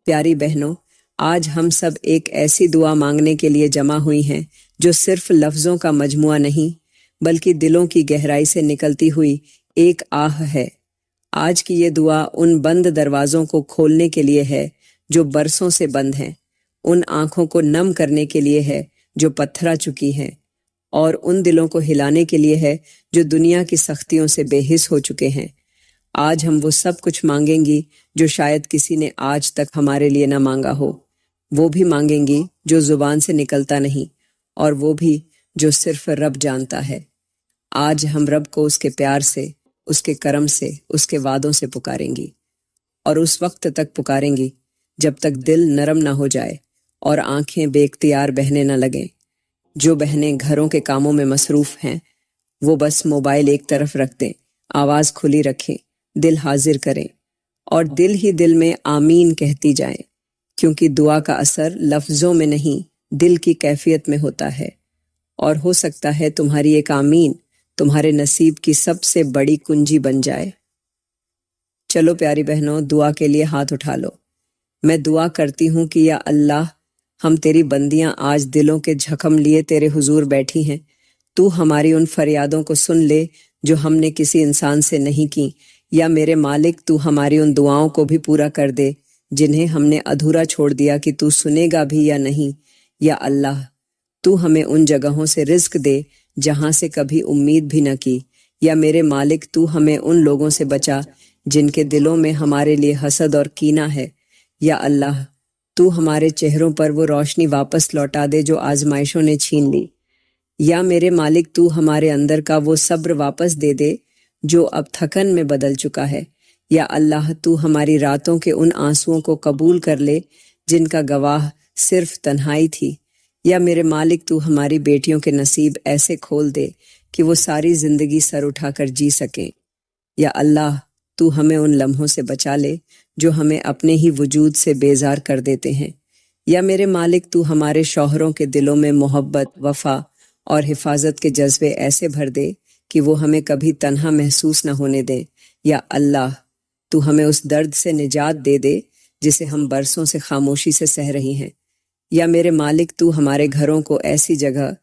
پیاری بہنوں، آج ہم سب ایک ایسی دعا مانگنے کے لیے جمع ہوئی ہیں جو صرف لفظوں کا مجموعہ نہیں بلکہ دلوں کی گہرائی سے نکلتی ہوئی ایک آہ ہے۔ آج کی یہ دعا ان بند دروازوں کو کھولنے کے لیے ہے جو برسوں سے بند ہیں، ان آنکھوں کو نم کرنے کے لیے ہے جو پتھرا چکی ہیں، اور ان دلوں کو ہلانے کے لیے ہے جو دنیا کی سختیوں سے بے حس ہو چکے ہیں۔ آج ہم وہ سب کچھ مانگیں گی جو شاید کسی نے آج تک ہمارے لیے نہ مانگا ہو، وہ بھی مانگیں گی جو زبان سے نکلتا نہیں، اور وہ بھی جو صرف رب جانتا ہے۔ آج ہم رب کو اس کے پیار سے، اس کے کرم سے، اس کے وعدوں سے پکاریں گی، اور اس وقت تک پکاریں گی جب تک دل نرم نہ ہو جائے اور آنکھیں بے اختیار بہنے نہ لگیں۔ جو بہنیں گھروں کے کاموں میں مصروف ہیں وہ بس موبائل ایک طرف رکھ دیں، آواز کھلی رکھیں، دل حاضر کریں، اور دل ہی دل میں آمین کہتی جائیں، کیونکہ دعا کا اثر لفظوں میں نہیں دل کی کیفیت میں ہوتا ہے، اور ہو سکتا ہے تمہاری ایک آمین تمہارے نصیب کی سب سے بڑی کنجی بن جائے۔ چلو پیاری بہنوں، دعا کے لیے ہاتھ اٹھا لو۔ میں دعا کرتی ہوں کہ یا اللہ، ہم تیری بندیاں آج دلوں کے جھکم لیے تیرے حضور بیٹھی ہیں۔ تو ہماری ان فریادوں کو سن لے جو ہم نے کسی انسان سے نہیں کی، یا میرے مالک تو ہماری ان دعاؤں کو بھی پورا کر دے جنہیں ہم نے ادھورا چھوڑ دیا کہ تو سنے گا بھی یا نہیں۔ یا اللہ، تو ہمیں ان جگہوں سے رزق دے جہاں سے کبھی امید بھی نہ کی، یا میرے مالک تو ہمیں ان لوگوں سے بچا جن کے دلوں میں ہمارے لیے حسد اور کینہ ہے۔ یا اللہ، تو ہمارے چہروں پر وہ روشنی واپس لوٹا دے جو آزمائشوں نے چھین لی۔ یا میرے مالک تو ہمارے اندر کا وہ صبر واپس دے دے جو اب تھکن میں بدل چکا ہے۔ یا اللہ، تو ہماری راتوں کے ان آنسوؤں کو قبول کر لے جن کا گواہ صرف تنہائی تھی۔ یا میرے مالک تو ہماری بیٹیوں کے نصیب ایسے کھول دے کہ وہ ساری زندگی سر اٹھا کر جی سکیں۔ یا اللہ، تو ہمیں ان لمحوں سے بچا لے جو ہمیں اپنے ہی وجود سے بیزار کر دیتے ہیں۔ یا میرے مالک تو ہمارے شوہروں کے دلوں میں محبت، وفا اور حفاظت کے جذبے ایسے بھر دے کہ وہ ہمیں کبھی تنہا محسوس نہ ہونے دے۔ یا اللہ، تو ہمیں اس درد سے نجات دے دے جسے ہم برسوں سے خاموشی سے سہ رہی ہیں۔ یا میرے مالک تو ہمارے گھروں کو ایسی جگہ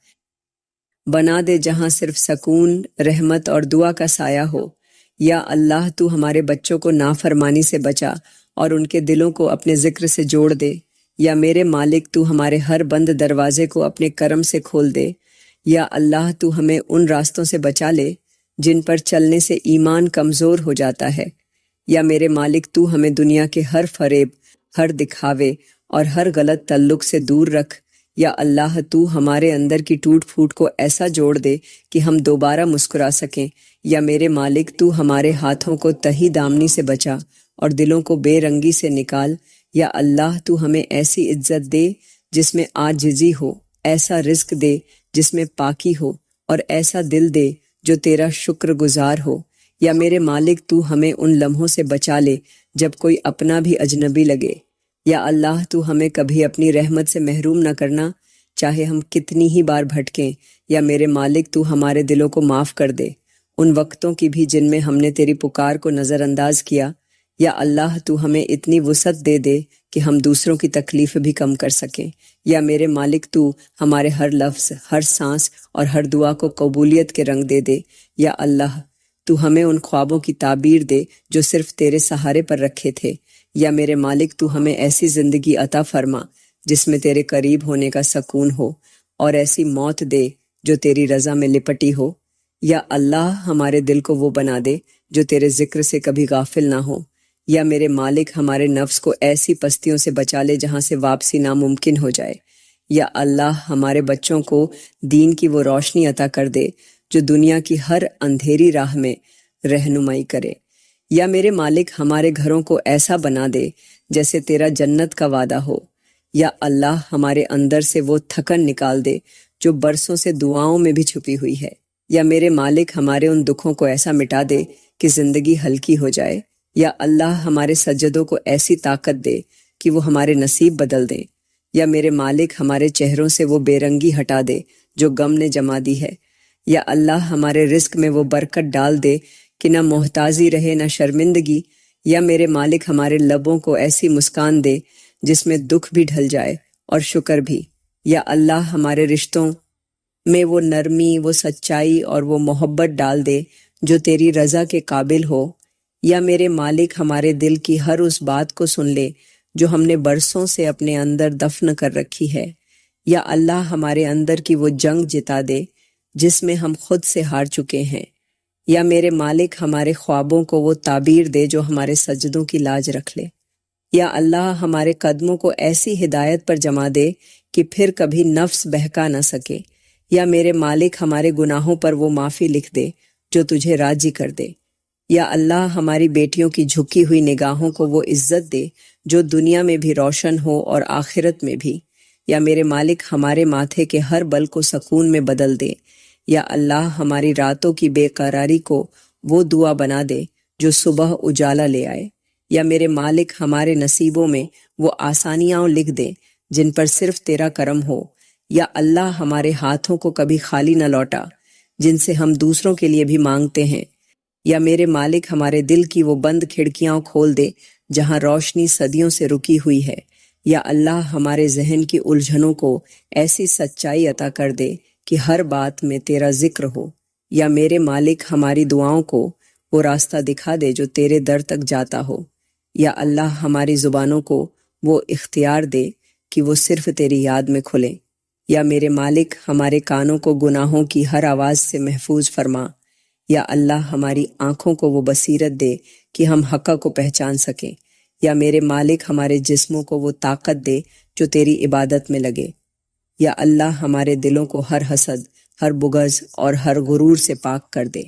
بنا دے جہاں صرف سکون، رحمت اور دعا کا سایہ ہو۔ یا اللہ، تو ہمارے بچوں کو نافرمانی سے بچا اور ان کے دلوں کو اپنے ذکر سے جوڑ دے۔ یا میرے مالک، تو ہمارے ہر بند دروازے کو اپنے کرم سے کھول دے۔ یا اللہ، تو ہمیں ان راستوں سے بچا لے جن پر چلنے سے ایمان کمزور ہو جاتا ہے۔ یا میرے مالک، تو ہمیں دنیا کے ہر فریب، ہر دکھاوے اور ہر غلط تعلق سے دور رکھ۔ یا اللہ، تو ہمارے اندر کی ٹوٹ پھوٹ کو ایسا جوڑ دے کہ ہم دوبارہ مسکرا سکیں۔ یا میرے مالک، تو ہمارے ہاتھوں کو تہی دامنی سے بچا اور دلوں کو بے رنگی سے نکال۔ یا اللہ، تو ہمیں ایسی عزت دے جس میں عاجزی ہو، ایسا رزق دے جس میں پاکی ہو، اور ایسا دل دے جو تیرا شکر گزار ہو۔ یا میرے مالک، تو ہمیں ان لمحوں سے بچا لے جب کوئی اپنا بھی اجنبی لگے۔ یا اللہ، تو ہمیں کبھی اپنی رحمت سے محروم نہ کرنا، چاہے ہم کتنی ہی بار بھٹکیں۔ یا میرے مالک، تو ہمارے دلوں کو معاف کر دے، ان وقتوں کی بھی جن میں ہم نے تیری پکار کو نظر انداز کیا۔ یا اللہ، تو ہمیں اتنی وسعت دے دے کہ ہم دوسروں کی تکلیف بھی کم کر سکیں۔ یا میرے مالک، تو ہمارے ہر لفظ، ہر سانس اور ہر دعا کو قبولیت کے رنگ دے دے۔ یا اللہ، تو ہمیں ان خوابوں کی تعبیر دے جو صرف تیرے سہارے پر رکھے تھے۔ یا میرے مالک، تو ہمیں ایسی زندگی عطا فرما جس میں تیرے قریب ہونے کا سکون ہو، اور ایسی موت دے جو تیری رضا میں لپٹی ہو۔ یا اللہ، ہمارے دل کو وہ بنا دے جو تیرے ذکر سے کبھی غافل نہ ہو۔ یا میرے مالک، ہمارے نفس کو ایسی پستیوں سے بچا لے جہاں سے واپسی ناممکن ہو جائے۔ یا اللہ، ہمارے بچوں کو دین کی وہ روشنی عطا کر دے جو دنیا کی ہر اندھیری راہ میں رہنمائی کرے۔ یا میرے مالک، ہمارے گھروں کو ایسا بنا دے جیسے تیرا جنت کا وعدہ ہو۔ یا اللہ، ہمارے اندر سے وہ تھکن نکال دے جو برسوں سے دعاؤں میں بھی چھپی ہوئی ہے۔ یا میرے مالک، ہمارے ان دکھوں کو ایسا مٹا دے کہ زندگی ہلکی ہو جائے۔ یا اللہ، ہمارے سجدوں کو ایسی طاقت دے کہ وہ ہمارے نصیب بدل دیں۔ یا میرے مالک، ہمارے چہروں سے وہ بے رنگی ہٹا دے جو غم نے جما دی ہے۔ یا اللہ، ہمارے رزق میں وہ برکت ڈال دے کہ نہ محتاجی رہے نہ شرمندگی۔ یا میرے مالک، ہمارے لبوں کو ایسی مسکان دے جس میں دکھ بھی ڈھل جائے اور شکر بھی۔ یا اللہ ہمارے رشتوں میں وہ نرمی، وہ سچائی اور وہ محبت ڈال دے جو تیری رضا کے قابل ہو۔ یا میرے مالک ہمارے دل کی ہر اس بات کو سن لے جو ہم نے برسوں سے اپنے اندر دفن کر رکھی ہے۔ یا اللہ ہمارے اندر کی وہ جنگ جتا دے جس میں ہم خود سے ہار چکے ہیں۔ یا میرے مالک ہمارے خوابوں کو وہ تعبیر دے جو ہمارے سجدوں کی لاج رکھ لے۔ یا اللہ ہمارے قدموں کو ایسی ہدایت پر جما دے کہ پھر کبھی نفس بہکا نہ سکے۔ یا میرے مالک ہمارے گناہوں پر وہ معافی لکھ دے جو تجھے راضی کر دے۔ یا اللہ ہماری بیٹیوں کی جھکی ہوئی نگاہوں کو وہ عزت دے جو دنیا میں بھی روشن ہو اور آخرت میں بھی۔ یا میرے مالک ہمارے ماتھے کے ہر بل کو سکون میں بدل دے۔ یا اللہ ہماری راتوں کی بے قراری کو وہ دعا بنا دے جو صبح اجالا لے آئے۔ یا میرے مالک ہمارے نصیبوں میں وہ آسانیاں لکھ دے جن پر صرف تیرا کرم ہو۔ یا اللہ ہمارے ہاتھوں کو کبھی خالی نہ لوٹا جن سے ہم دوسروں کے لیے بھی مانگتے ہیں۔ یا میرے مالک ہمارے دل کی وہ بند کھڑکیاں کھول دے جہاں روشنی صدیوں سے رکی ہوئی ہے۔ یا اللہ ہمارے ذہن کی الجھنوں کو ایسی سچائی عطا کر دے کہ ہر بات میں تیرا ذکر ہو۔ یا میرے مالک ہماری دعاؤں کو وہ راستہ دکھا دے جو تیرے در تک جاتا ہو۔ یا اللہ ہماری زبانوں کو وہ اختیار دے کہ وہ صرف تیری یاد میں کھلیں۔ یا میرے مالک ہمارے کانوں کو گناہوں کی ہر آواز سے محفوظ فرما۔ یا اللہ ہماری آنکھوں کو وہ بصیرت دے کہ ہم حق کو پہچان سکیں۔ یا میرے مالک ہمارے جسموں کو وہ طاقت دے جو تیری عبادت میں لگے۔ یا اللہ ہمارے دلوں کو ہر حسد، ہر بغض اور ہر غرور سے پاک کر دے۔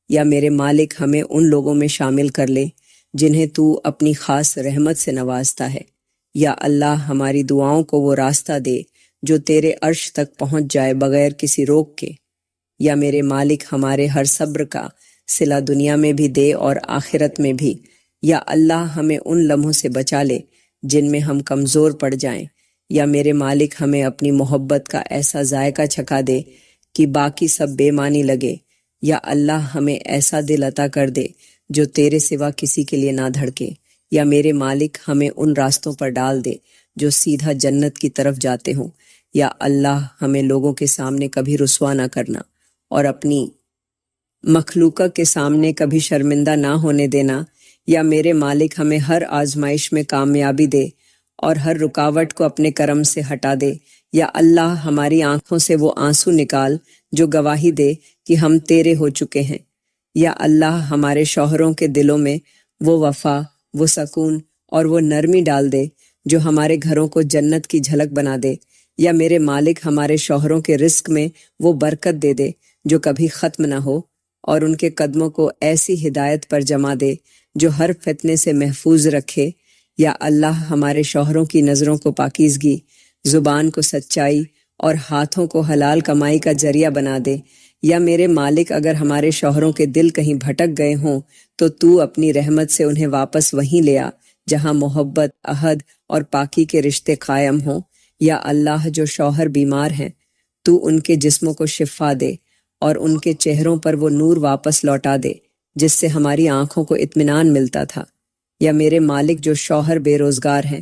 یا میرے مالک ہمیں ان لوگوں میں شامل کر لے جنہیں تو اپنی خاص رحمت سے نوازتا ہے۔ یا اللہ ہماری دعاؤں کو وہ راستہ دے جو تیرے عرش تک پہنچ جائے بغیر کسی روک کے۔ یا میرے مالک ہمارے ہر صبر کا صلہ دنیا میں بھی دے اور آخرت میں بھی۔ یا اللہ ہمیں ان لمحوں سے بچا لے جن میں ہم کمزور پڑ جائیں۔ یا میرے مالک ہمیں اپنی محبت کا ایسا ذائقہ چکھا دے کہ باقی سب بے معنی لگے۔ یا اللہ ہمیں ایسا دل عطا کر دے جو تیرے سوا کسی کے لیے نہ دھڑکے۔ یا میرے مالک ہمیں ان راستوں پر ڈال دے جو سیدھا جنت کی طرف جاتے ہوں۔ یا اللہ ہمیں لوگوں کے سامنے کبھی رسوا نہ کرنا اور اپنی مخلوقہ کے سامنے کبھی شرمندہ نہ ہونے دینا۔ یا میرے مالک ہمیں ہر آزمائش میں کامیابی دے اور ہر رکاوٹ کو اپنے کرم سے ہٹا دے۔ یا اللہ ہماری آنکھوں سے وہ آنسو نکال جو گواہی دے کہ ہم تیرے ہو چکے ہیں۔ یا اللہ ہمارے شوہروں کے دلوں میں وہ وفا، وہ سکون اور وہ نرمی ڈال دے جو ہمارے گھروں کو جنت کی جھلک بنا دے۔ یا میرے مالک ہمارے شوہروں کے رزق میں وہ برکت دے دے جو کبھی ختم نہ ہو، اور ان کے قدموں کو ایسی ہدایت پر جما دے جو ہر فتنے سے محفوظ رکھے۔ یا اللہ ہمارے شوہروں کی نظروں کو پاکیزگی، زبان کو سچائی اور ہاتھوں کو حلال کمائی کا ذریعہ بنا دے۔ یا میرے مالک اگر ہمارے شوہروں کے دل کہیں بھٹک گئے ہوں تو اپنی رحمت سے انہیں واپس وہیں لے آ جہاں محبت، عہد اور پاکی کے رشتے قائم ہوں۔ یا اللہ جو شوہر بیمار ہیں تو ان کے جسموں کو شفا دے اور ان کے چہروں پر وہ نور واپس لوٹا دے جس سے ہماری آنکھوں کو اطمینان ملتا تھا۔ یا میرے مالک جو شوہر بے روزگار ہیں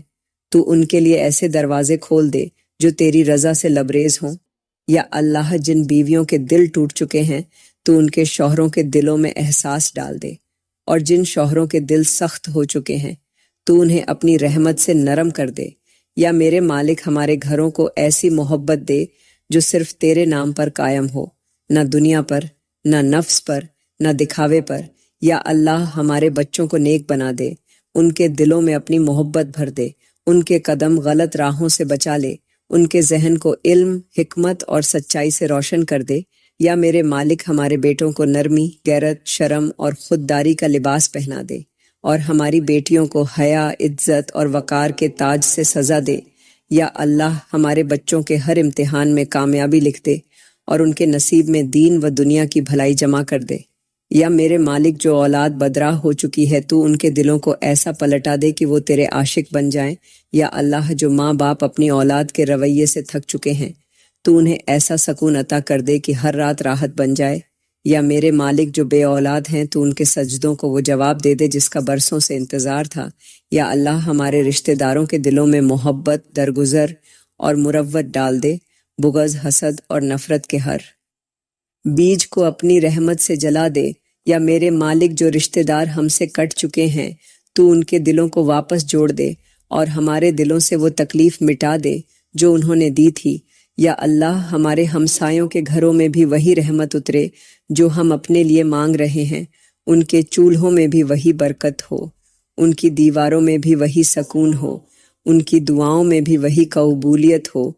تو ان کے لیے ایسے دروازے کھول دے جو تیری رضا سے لبریز ہوں۔ یا اللہ جن بیویوں کے دل ٹوٹ چکے ہیں تو ان کے شوہروں کے دلوں میں احساس ڈال دے، اور جن شوہروں کے دل سخت ہو چکے ہیں تو انہیں اپنی رحمت سے نرم کر دے۔ یا میرے مالک ہمارے گھروں کو ایسی محبت دے جو صرف تیرے نام پر قائم ہو، نہ دنیا پر، نہ نفس پر، نہ دکھاوے پر۔ یا اللہ ہمارے بچوں کو نیک بنا دے، ان کے دلوں میں اپنی محبت بھر دے، ان کے قدم غلط راہوں سے بچا لے، ان کے ذہن کو علم، حکمت اور سچائی سے روشن کر دے۔ یا میرے مالک ہمارے بیٹوں کو نرمی، غیرت، شرم اور خودداری کا لباس پہنا دے، اور ہماری بیٹیوں کو حیا، عزت اور وقار کے تاج سے سزا دے۔ یا اللہ ہمارے بچوں کے ہر امتحان میں کامیابی لکھ دے اور ان کے نصیب میں دین و دنیا کی بھلائی جمع کر دے۔ یا میرے مالک جو اولاد بدراہ ہو چکی ہے تو ان کے دلوں کو ایسا پلٹا دے کہ وہ تیرے عاشق بن جائیں۔ یا اللہ جو ماں باپ اپنی اولاد کے رویے سے تھک چکے ہیں تو انہیں ایسا سکون عطا کر دے کہ ہر رات راحت بن جائے۔ یا میرے مالک جو بے اولاد ہیں تو ان کے سجدوں کو وہ جواب دے دے جس کا برسوں سے انتظار تھا۔ یا اللہ ہمارے رشتہ داروں کے دلوں میں محبت، درگزر اور مروت ڈال دے، بغض، حسد اور نفرت کے ہر بیج کو اپنی رحمت سے جلا دے۔ یا میرے مالک جو رشتہ دار ہم سے کٹ چکے ہیں تو ان کے دلوں کو واپس جوڑ دے اور ہمارے دلوں سے وہ تکلیف مٹا دے جو انہوں نے دی تھی۔ یا اللہ ہمارے ہمسایوں کے گھروں میں بھی وہی رحمت اترے جو ہم اپنے لیے مانگ رہے ہیں، ان کے چولہوں میں بھی وہی برکت ہو، ان کی دیواروں میں بھی وہی سکون ہو، ان کی دعاؤں میں بھی وہی قبولیت ہو۔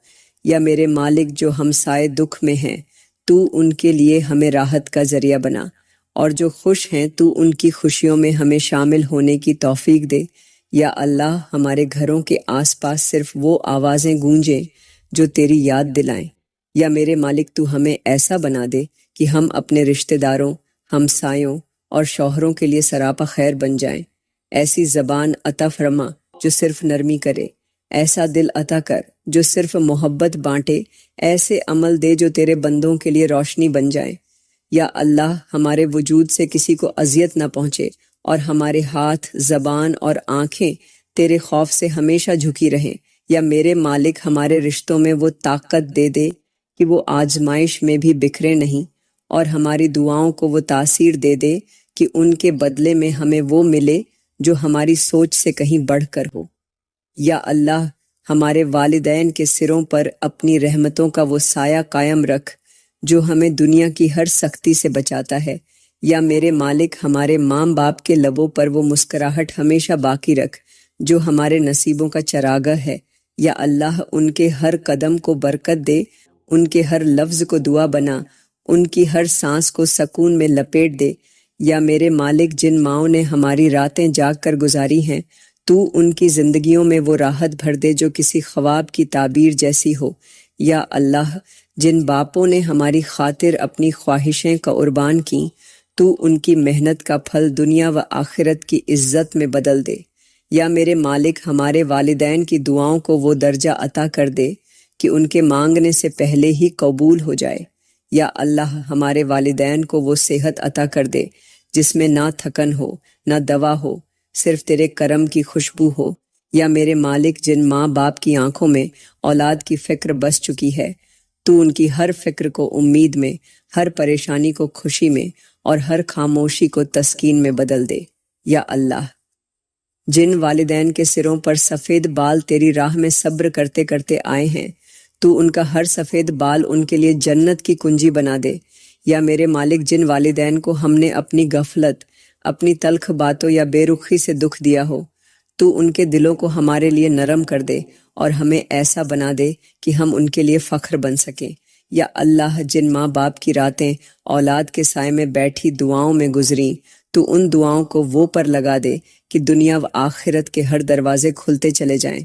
یا میرے مالک جو ہمسائے دکھ میں ہیں تو ان کے لیے ہمیں راحت کا ذریعہ بنا، اور جو خوش ہیں تو ان کی خوشیوں میں ہمیں شامل ہونے کی توفیق دے۔ یا اللہ ہمارے گھروں کے آس پاس صرف وہ آوازیں گونجیں جو تیری یاد دلائیں۔ یا میرے مالک تو ہمیں ایسا بنا دے کہ ہم اپنے رشتہ داروں، ہمسایوں اور شوہروں کے لیے سراپا خیر بن جائیں۔ ایسی زبان عطا فرما جو صرف نرمی کرے، ایسا دل عطا کر جو صرف محبت بانٹے، ایسے عمل دے جو تیرے بندوں کے لیے روشنی بن جائیں۔ یا اللہ ہمارے وجود سے کسی کو اذیت نہ پہنچے اور ہمارے ہاتھ، زبان اور آنکھیں تیرے خوف سے ہمیشہ جھکی رہیں۔ یا میرے مالک ہمارے رشتوں میں وہ طاقت دے دے کہ وہ آزمائش میں بھی بکھرے نہیں، اور ہماری دعاؤں کو وہ تاثیر دے دے کہ ان کے بدلے میں ہمیں وہ ملے جو ہماری سوچ سے کہیں بڑھ کر ہو۔ یا اللہ ہمارے والدین کے سروں پر اپنی رحمتوں کا وہ سایہ قائم رکھ جو ہمیں دنیا کی ہر سختی سے بچاتا ہے۔ یا میرے مالک ہمارے ماں باپ کے لبوں پر وہ مسکراہٹ ہمیشہ باقی رکھ جو ہمارے نصیبوں کا چراغا ہے۔ یا اللہ ان کے ہر قدم کو برکت دے، ان کے ہر لفظ کو دعا بنا، ان کی ہر سانس کو سکون میں لپیٹ دے۔ یا میرے مالک جن ماؤں نے ہماری راتیں جاگ کر گزاری ہیں تو ان کی زندگیوں میں وہ راحت بھر دے جو کسی خواب کی تعبیر جیسی ہو۔ یا اللہ جن باپوں نے ہماری خاطر اپنی خواہشیں قربان کیں تو ان کی محنت کا پھل دنیا و آخرت کی عزت میں بدل دے۔ یا میرے مالک ہمارے والدین کی دعاؤں کو وہ درجہ عطا کر دے کہ ان کے مانگنے سے پہلے ہی قبول ہو جائے۔ یا اللہ ہمارے والدین کو وہ صحت عطا کر دے جس میں نہ تھکن ہو، نہ دوا ہو، صرف تیرے کرم کی خوشبو ہو۔ یا میرے مالک جن ماں باپ کی آنکھوں میں اولاد کی فکر بس چکی ہے تو ان کی ہر فکر کو امید میں، ہر پریشانی کو خوشی میں اور ہر خاموشی کو تسکین میں بدل دے۔ یا اللہ جن والدین کے سروں پر سفید بال تیری راہ میں صبر کرتے کرتے آئے ہیں تو ان کا ہر سفید بال ان کے لیے جنت کی کنجی بنا دے۔ یا میرے مالک جن والدین کو ہم نے اپنی غفلت، اپنی تلخ باتوں یا بے رخی سے دکھ دیا ہو تو ان کے دلوں کو ہمارے لیے نرم کر دے اور ہمیں ایسا بنا دے کہ ہم ان کے لیے فخر بن سکیں۔ یا اللہ جن ماں باپ کی راتیں اولاد کے سائے میں بیٹھی دعاؤں میں گزریں تو ان دعاؤں کو وہ پر لگا دے کہ دنیا و آخرت کے ہر دروازے کھلتے چلے جائیں۔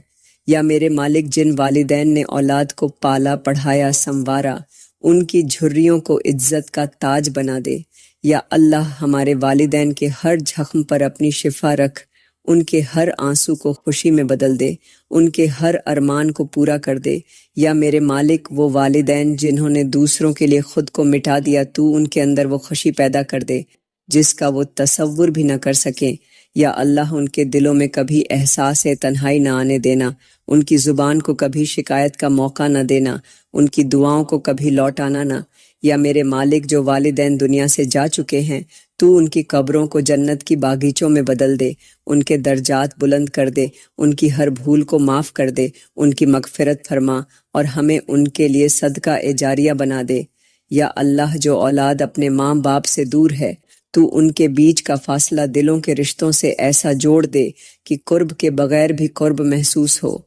یا میرے مالک جن والدین نے اولاد کو پالا، پڑھایا، سنوارا، ان کی جھریوں کو عزت کا تاج بنا دے۔ یا اللہ ہمارے والدین کے ہر زخم پر اپنی شفا رکھ، ان کے ہر آنسو کو خوشی میں بدل دے، ان کے ہر ارمان کو پورا کر دے۔ یا میرے مالک وہ والدین جنہوں نے دوسروں کے لیے خود کو مٹا دیا تو ان کے اندر وہ خوشی پیدا کر دے جس کا وہ تصور بھی نہ کر سکیں۔ یا اللہ ان کے دلوں میں کبھی احساس تنہائی نہ آنے دینا، ان کی زبان کو کبھی شکایت کا موقع نہ دینا، ان کی دعاؤں کو کبھی لوٹانا نہ۔ یا میرے مالک جو والدین دنیا سے جا چکے ہیں تو ان کی قبروں کو جنت کی باغیچوں میں بدل دے، ان کے درجات بلند کر دے، ان کی ہر بھول کو معاف کر دے، ان کی مغفرت فرما اور ہمیں ان کے لیے صدقہ جاریہ بنا دے۔ یا اللہ جو اولاد اپنے ماں باپ سے دور ہے تو ان کے بیچ کا فاصلہ دلوں کے رشتوں سے ایسا جوڑ دے کہ قرب کے بغیر بھی قرب محسوس ہو۔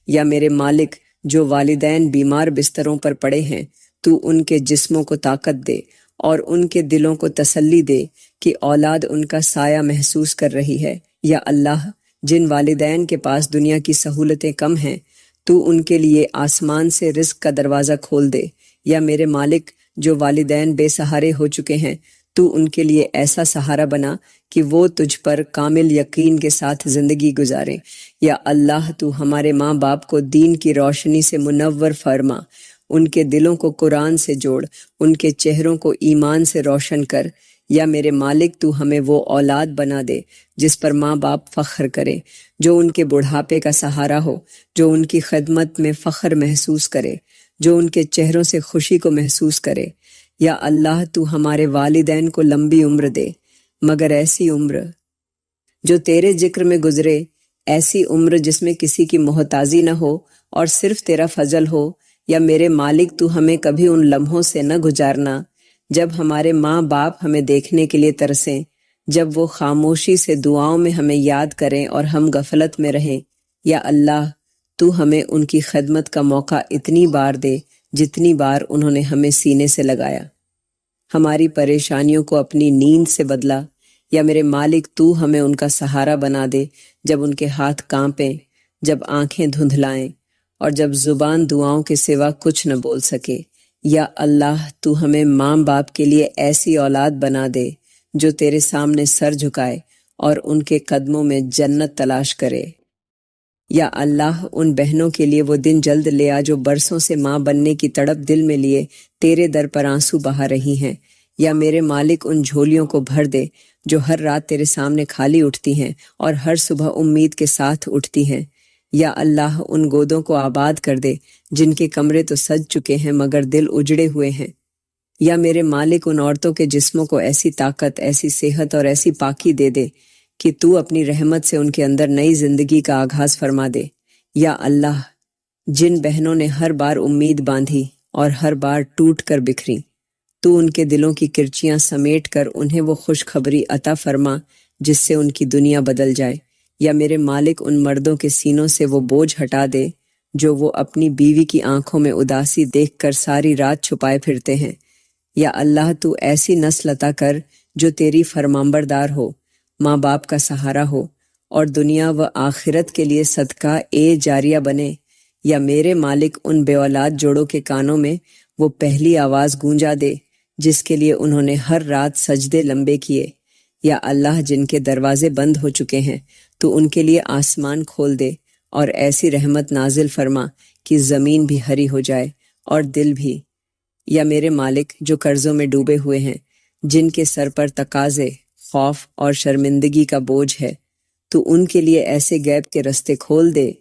یا میرے مالک جو والدین بیمار بستروں پر پڑے ہیں تو ان کے جسموں کو طاقت دے اور ان کے دلوں کو تسلی دے کہ اولاد ان کا سایہ محسوس کر رہی ہے۔ یا اللہ جن والدین کے پاس دنیا کی سہولتیں کم ہیں تو ان کے لیے آسمان سے رزق کا دروازہ کھول دے۔ یا میرے مالک جو والدین بے سہارے ہو چکے ہیں تو ان کے لیے ایسا سہارا بنا کہ وہ تجھ پر کامل یقین کے ساتھ زندگی گزاریں۔ یا اللہ تو ہمارے ماں باپ کو دین کی روشنی سے منور فرما، ان کے دلوں کو قرآن سے جوڑ، ان کے چہروں کو ایمان سے روشن کر۔ یا میرے مالک تو ہمیں وہ اولاد بنا دے جس پر ماں باپ فخر کرے، جو ان کے بڑھاپے کا سہارا ہو، جو ان کی خدمت میں فخر محسوس کرے، جو ان کے چہروں سے خوشی کو محسوس کرے۔ یا اللہ تو ہمارے والدین کو لمبی عمر دے، مگر ایسی عمر جو تیرے ذکر میں گزرے، ایسی عمر جس میں کسی کی محتاجی نہ ہو اور صرف تیرا فضل ہو۔ یا میرے مالک تو ہمیں کبھی ان لمحوں سے نہ گزارنا جب ہمارے ماں باپ ہمیں دیکھنے کے لیے ترسیں، جب وہ خاموشی سے دعاؤں میں ہمیں یاد کریں اور ہم غفلت میں رہیں۔ یا اللہ تو ہمیں ان کی خدمت کا موقع اتنی بار دے جتنی بار انہوں نے ہمیں سینے سے لگایا، ہماری پریشانیوں کو اپنی نیند سے بدلا۔ یا میرے مالک تو ہمیں ان کا سہارا بنا دے جب ان کے ہاتھ کانپیں، جب آنکھیں دھندلائیں اور جب زبان دعاؤں کے سوا کچھ نہ بول سکے۔ یا اللہ تو ہمیں ماں باپ کے لیے ایسی اولاد بنا دے جو تیرے سامنے سر جھکائے اور ان کے قدموں میں جنت تلاش کرے۔ یا اللہ ان بہنوں کے لیے وہ دن جلد لے آ جو برسوں سے ماں بننے کی تڑپ دل میں لیے تیرے در پر آنسو بہا رہی ہیں۔ یا میرے مالک ان جھولیوں کو بھر دے جو ہر رات تیرے سامنے خالی اٹھتی ہیں اور ہر صبح امید کے ساتھ اٹھتی ہیں۔ یا اللہ ان گودوں کو آباد کر دے جن کے کمرے تو سج چکے ہیں مگر دل اجڑے ہوئے ہیں۔ یا میرے مالک ان عورتوں کے جسموں کو ایسی طاقت، ایسی صحت اور ایسی پاکی دے دے کہ تو اپنی رحمت سے ان کے اندر نئی زندگی کا آغاز فرما دے۔ یا اللہ جن بہنوں نے ہر بار امید باندھی اور ہر بار ٹوٹ کر بکھری، تو ان کے دلوں کی کرچیاں سمیٹ کر انہیں وہ خوشخبری عطا فرما جس سے ان کی دنیا بدل جائے۔ یا میرے مالک ان مردوں کے سینوں سے وہ بوجھ ہٹا دے جو وہ اپنی بیوی کی آنکھوں میں اداسی دیکھ کر ساری رات چھپائے پھرتے ہیں۔ یا اللہ تو ایسی نسل عطا کر جو تیری فرمانبردار ہو، ماں باپ کا سہارا ہو اور دنیا و آخرت کے لیے صدقہ جاریہ بنے۔ یا میرے مالک ان بے اولاد جوڑوں کے کانوں میں وہ پہلی آواز گونجا دے جس کے لیے انہوں نے ہر رات سجدے لمبے کیے۔ یا اللہ جن کے دروازے بند ہو چکے ہیں تو ان کے لیے آسمان کھول دے اور ایسی رحمت نازل فرما کہ زمین بھی ہری ہو جائے اور دل بھی۔ یا میرے مالک جو قرضوں میں ڈوبے ہوئے ہیں، جن کے سر پر تقاضے، خوف اور شرمندگی کا بوجھ ہے، تو ان کے لیے ایسے غیب کے رستے کھول دے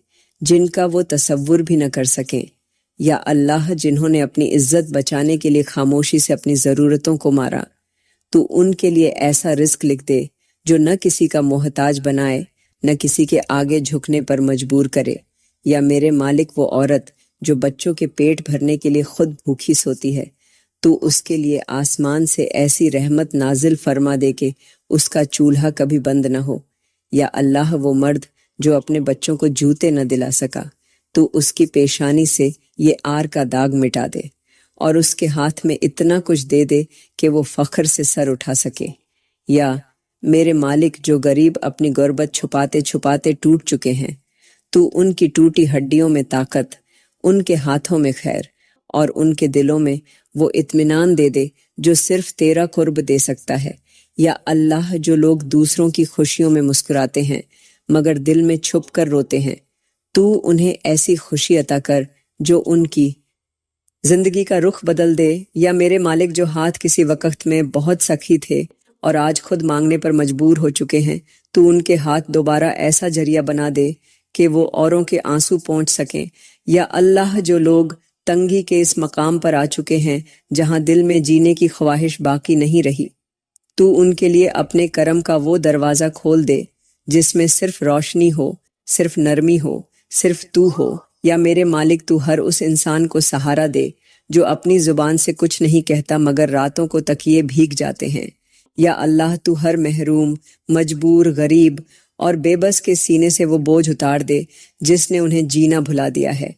جن کا وہ تصور بھی نہ کر سکیں۔ یا اللہ جنہوں نے اپنی عزت بچانے کے لیے خاموشی سے اپنی ضرورتوں کو مارا، تو ان کے لیے ایسا رزق لکھ دے جو نہ کسی کا محتاج بنائے، نہ کسی کے آگے جھکنے پر مجبور کرے۔ یا میرے مالک وہ عورت جو بچوں کے پیٹ بھرنے کے لیے خود بھوکی سوتی ہے، تو اس کے لیے آسمان سے ایسی رحمت نازل فرما دے کہ اس کا چولہا کبھی بند نہ ہو۔ یا اللہ وہ مرد جو اپنے بچوں کو جوتے نہ دلا سکا، تو اس کی پیشانی سے یہ آر کا داغ مٹا دے اور اس کے ہاتھ میں اتنا کچھ دے دے کہ وہ فخر سے سر اٹھا سکے۔ یا میرے مالک جو غریب اپنی غربت چھپاتے چھپاتے ٹوٹ چکے ہیں، تو ان کی ٹوٹی ہڈیوں میں طاقت، ان کے ہاتھوں میں خیر اور ان کے دلوں میں وہ اطمینان دے دے جو صرف تیرا قرب دے سکتا ہے۔ یا اللہ جو لوگ دوسروں کی خوشیوں میں مسکراتے ہیں مگر دل میں چھپ کر روتے ہیں، تو انہیں ایسی خوشی عطا کر جو ان کی زندگی کا رخ بدل دے۔ یا میرے مالک جو ہاتھ کسی وقت میں بہت سخی تھے اور آج خود مانگنے پر مجبور ہو چکے ہیں، تو ان کے ہاتھ دوبارہ ایسا ذریعہ بنا دے کہ وہ اوروں کے آنسو پونچھ سکیں۔ یا اللہ جو لوگ تنگی کے اس مقام پر آ چکے ہیں جہاں دل میں جینے کی خواہش باقی نہیں رہی، تو ان کے لیے اپنے کرم کا وہ دروازہ کھول دے جس میں صرف روشنی ہو، صرف نرمی ہو، صرف تو ہو۔ یا میرے مالک تو ہر اس انسان کو سہارا دے جو اپنی زبان سے کچھ نہیں کہتا مگر راتوں کو تکیے بھیگ جاتے ہیں۔ یا اللہ تو ہر محروم، مجبور، غریب اور بے بس کے سینے سے وہ بوجھ اتار دے جس نے انہیں جینا بھلا دیا ہے۔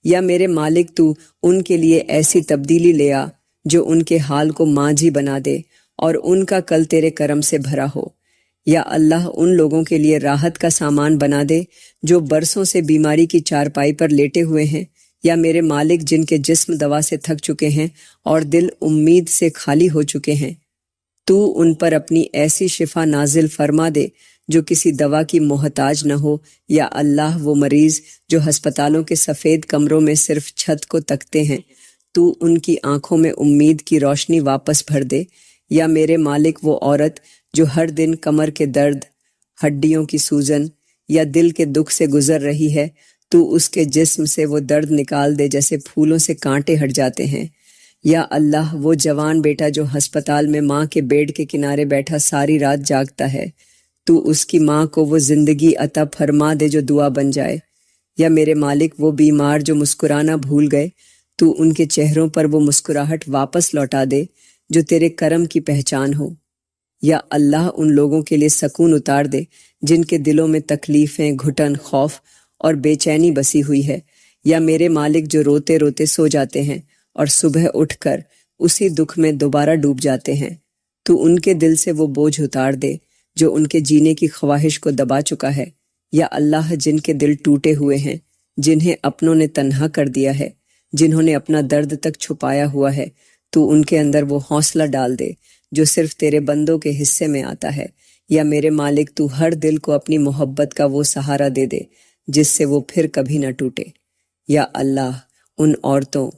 یا میرے مالک تو ان کے لیے ایسی تبدیلی لے آ جو ان کے حال کو ماجھی بنا دے اور ان کا کل تیرے کرم سے بھرا ہو۔ یا اللہ ان لوگوں کے لیے راحت کا سامان بنا دے جو برسوں سے بیماری کی چارپائی پر لیٹے ہوئے ہیں۔ یا میرے مالک جن کے جسم دوا سے تھک چکے ہیں اور دل امید سے خالی ہو چکے ہیں، تو ان پر اپنی ایسی شفا نازل فرما دے جو کسی دوا کی محتاج نہ ہو۔ یا اللہ وہ مریض جو ہسپتالوں کے سفید کمروں میں صرف چھت کو تکتے ہیں، تو ان کی آنکھوں میں امید کی روشنی واپس بھر دے۔ یا میرے مالک وہ عورت جو ہر دن کمر کے درد، ہڈیوں کی سوجن یا دل کے دکھ سے گزر رہی ہے، تو اس کے جسم سے وہ درد نکال دے جیسے پھولوں سے کانٹے ہٹ جاتے ہیں۔ یا اللہ وہ جوان بیٹا جو ہسپتال میں ماں کے بیڈ کے کنارے بیٹھا ساری رات جاگتا ہے، تو اس کی ماں کو وہ زندگی عطا فرما دے جو دعا بن جائے۔ یا میرے مالک وہ بیمار جو مسکرانا بھول گئے، تو ان کے چہروں پر وہ مسکراہٹ واپس لوٹا دے جو تیرے کرم کی پہچان ہو۔ یا اللہ ان لوگوں کے لیے سکون اتار دے جن کے دلوں میں تکلیفیں، گھٹن، خوف اور بے چینی بسی ہوئی ہے۔ یا میرے مالک جو روتے روتے سو جاتے ہیں اور صبح اٹھ کر اسی دکھ میں دوبارہ ڈوب جاتے ہیں، تو ان کے دل سے وہ بوجھ اتار دے جو ان کے جینے کی خواہش کو دبا چکا ہے۔ یا اللہ جن کے دل ٹوٹے ہوئے ہیں، جنہیں اپنوں نے تنہا کر دیا ہے، جنہوں نے اپنا درد تک چھپایا ہوا ہے، تو ان کے اندر وہ حوصلہ ڈال دے جو صرف تیرے بندوں کے حصے میں آتا ہے۔ یا میرے مالک تو ہر دل کو اپنی محبت کا وہ سہارا دے دے جس سے وہ پھر کبھی نہ ٹوٹے۔ یا اللہ ان عورتوں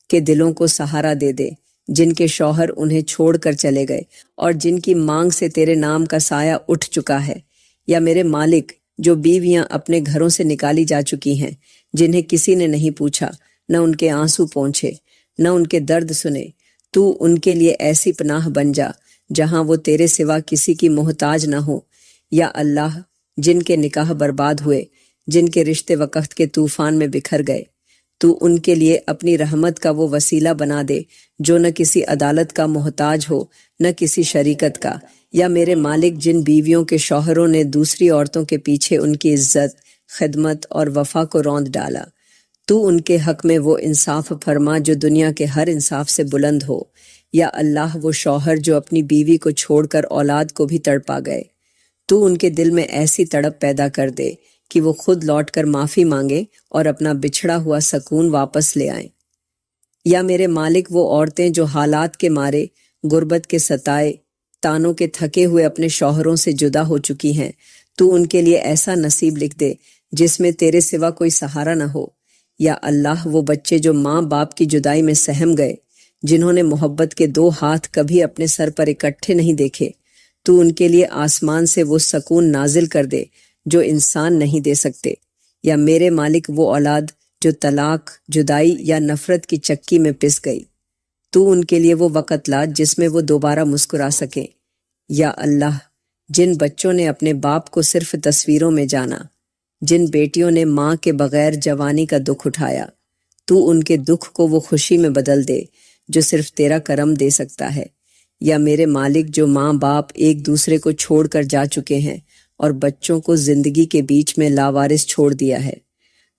کے دلوں کو سہارا دے دے جن کے شوہر انہیں چھوڑ کر چلے گئے اور جن کی مانگ سے تیرے نام کا سایہ اٹھ چکا ہے۔ یا میرے مالک جو بیویاں اپنے گھروں سے نکالی جا چکی ہیں، جنہیں کسی نے نہیں پوچھا، نہ ان کے آنسو پونچھے، نہ ان کے درد سنے، تو ان کے لیے ایسی پناہ بن جا جہاں وہ تیرے سوا کسی کی محتاج نہ ہو۔ یا اللہ جن کے نکاح برباد ہوئے، جن کے رشتے وقت کے طوفان میں بکھر گئے، تو ان کے لیے اپنی رحمت کا وہ وسیلہ بنا دے جو نہ کسی عدالت کا محتاج ہو، نہ کسی شریکت کا۔ یا میرے مالک جن بیویوں کے شوہروں نے دوسری عورتوں کے پیچھے ان کی عزت، خدمت اور وفا کو روند ڈالا، تو ان کے حق میں وہ انصاف فرما جو دنیا کے ہر انصاف سے بلند ہو۔ یا اللہ وہ شوہر جو اپنی بیوی کو چھوڑ کر اولاد کو بھی تڑپا گئے، تو ان کے دل میں ایسی تڑپ پیدا کر دے کہ وہ خود لوٹ کر معافی مانگے اور اپنا بچھڑا ہوا سکون واپس لے آئیں۔ یا میرے مالک وہ عورتیں جو حالات کے مارے، غربت کے ستائے، تانوں کے تھکے ہوئے اپنے شوہروں سے جدا ہو چکی ہیں، تو ان کے لیے ایسا نصیب لکھ دے جس میں تیرے سوا کوئی سہارا نہ ہو۔ یا اللہ وہ بچے جو ماں باپ کی جدائی میں سہم گئے، جنہوں نے محبت کے دو ہاتھ کبھی اپنے سر پر اکٹھے نہیں دیکھے، تو ان کے لیے آسمان سے وہ سکون نازل کر دے جو انسان نہیں دے سکتے۔ یا میرے مالک وہ اولاد جو طلاق، جدائی یا نفرت کی چکی میں پس گئی، تو ان کے لیے وہ وقت لا جس میں وہ دوبارہ مسکرا سکیں۔ یا اللہ جن بچوں نے اپنے باپ کو صرف تصویروں میں جانا، جن بیٹیوں نے ماں کے بغیر جوانی کا دکھ اٹھایا، تو ان کے دکھ کو وہ خوشی میں بدل دے جو صرف تیرا کرم دے سکتا ہے۔ یا میرے مالک جو ماں باپ ایک دوسرے کو چھوڑ کر جا چکے ہیں اور بچوں کو زندگی کے بیچ میں لاوارث چھوڑ دیا ہے،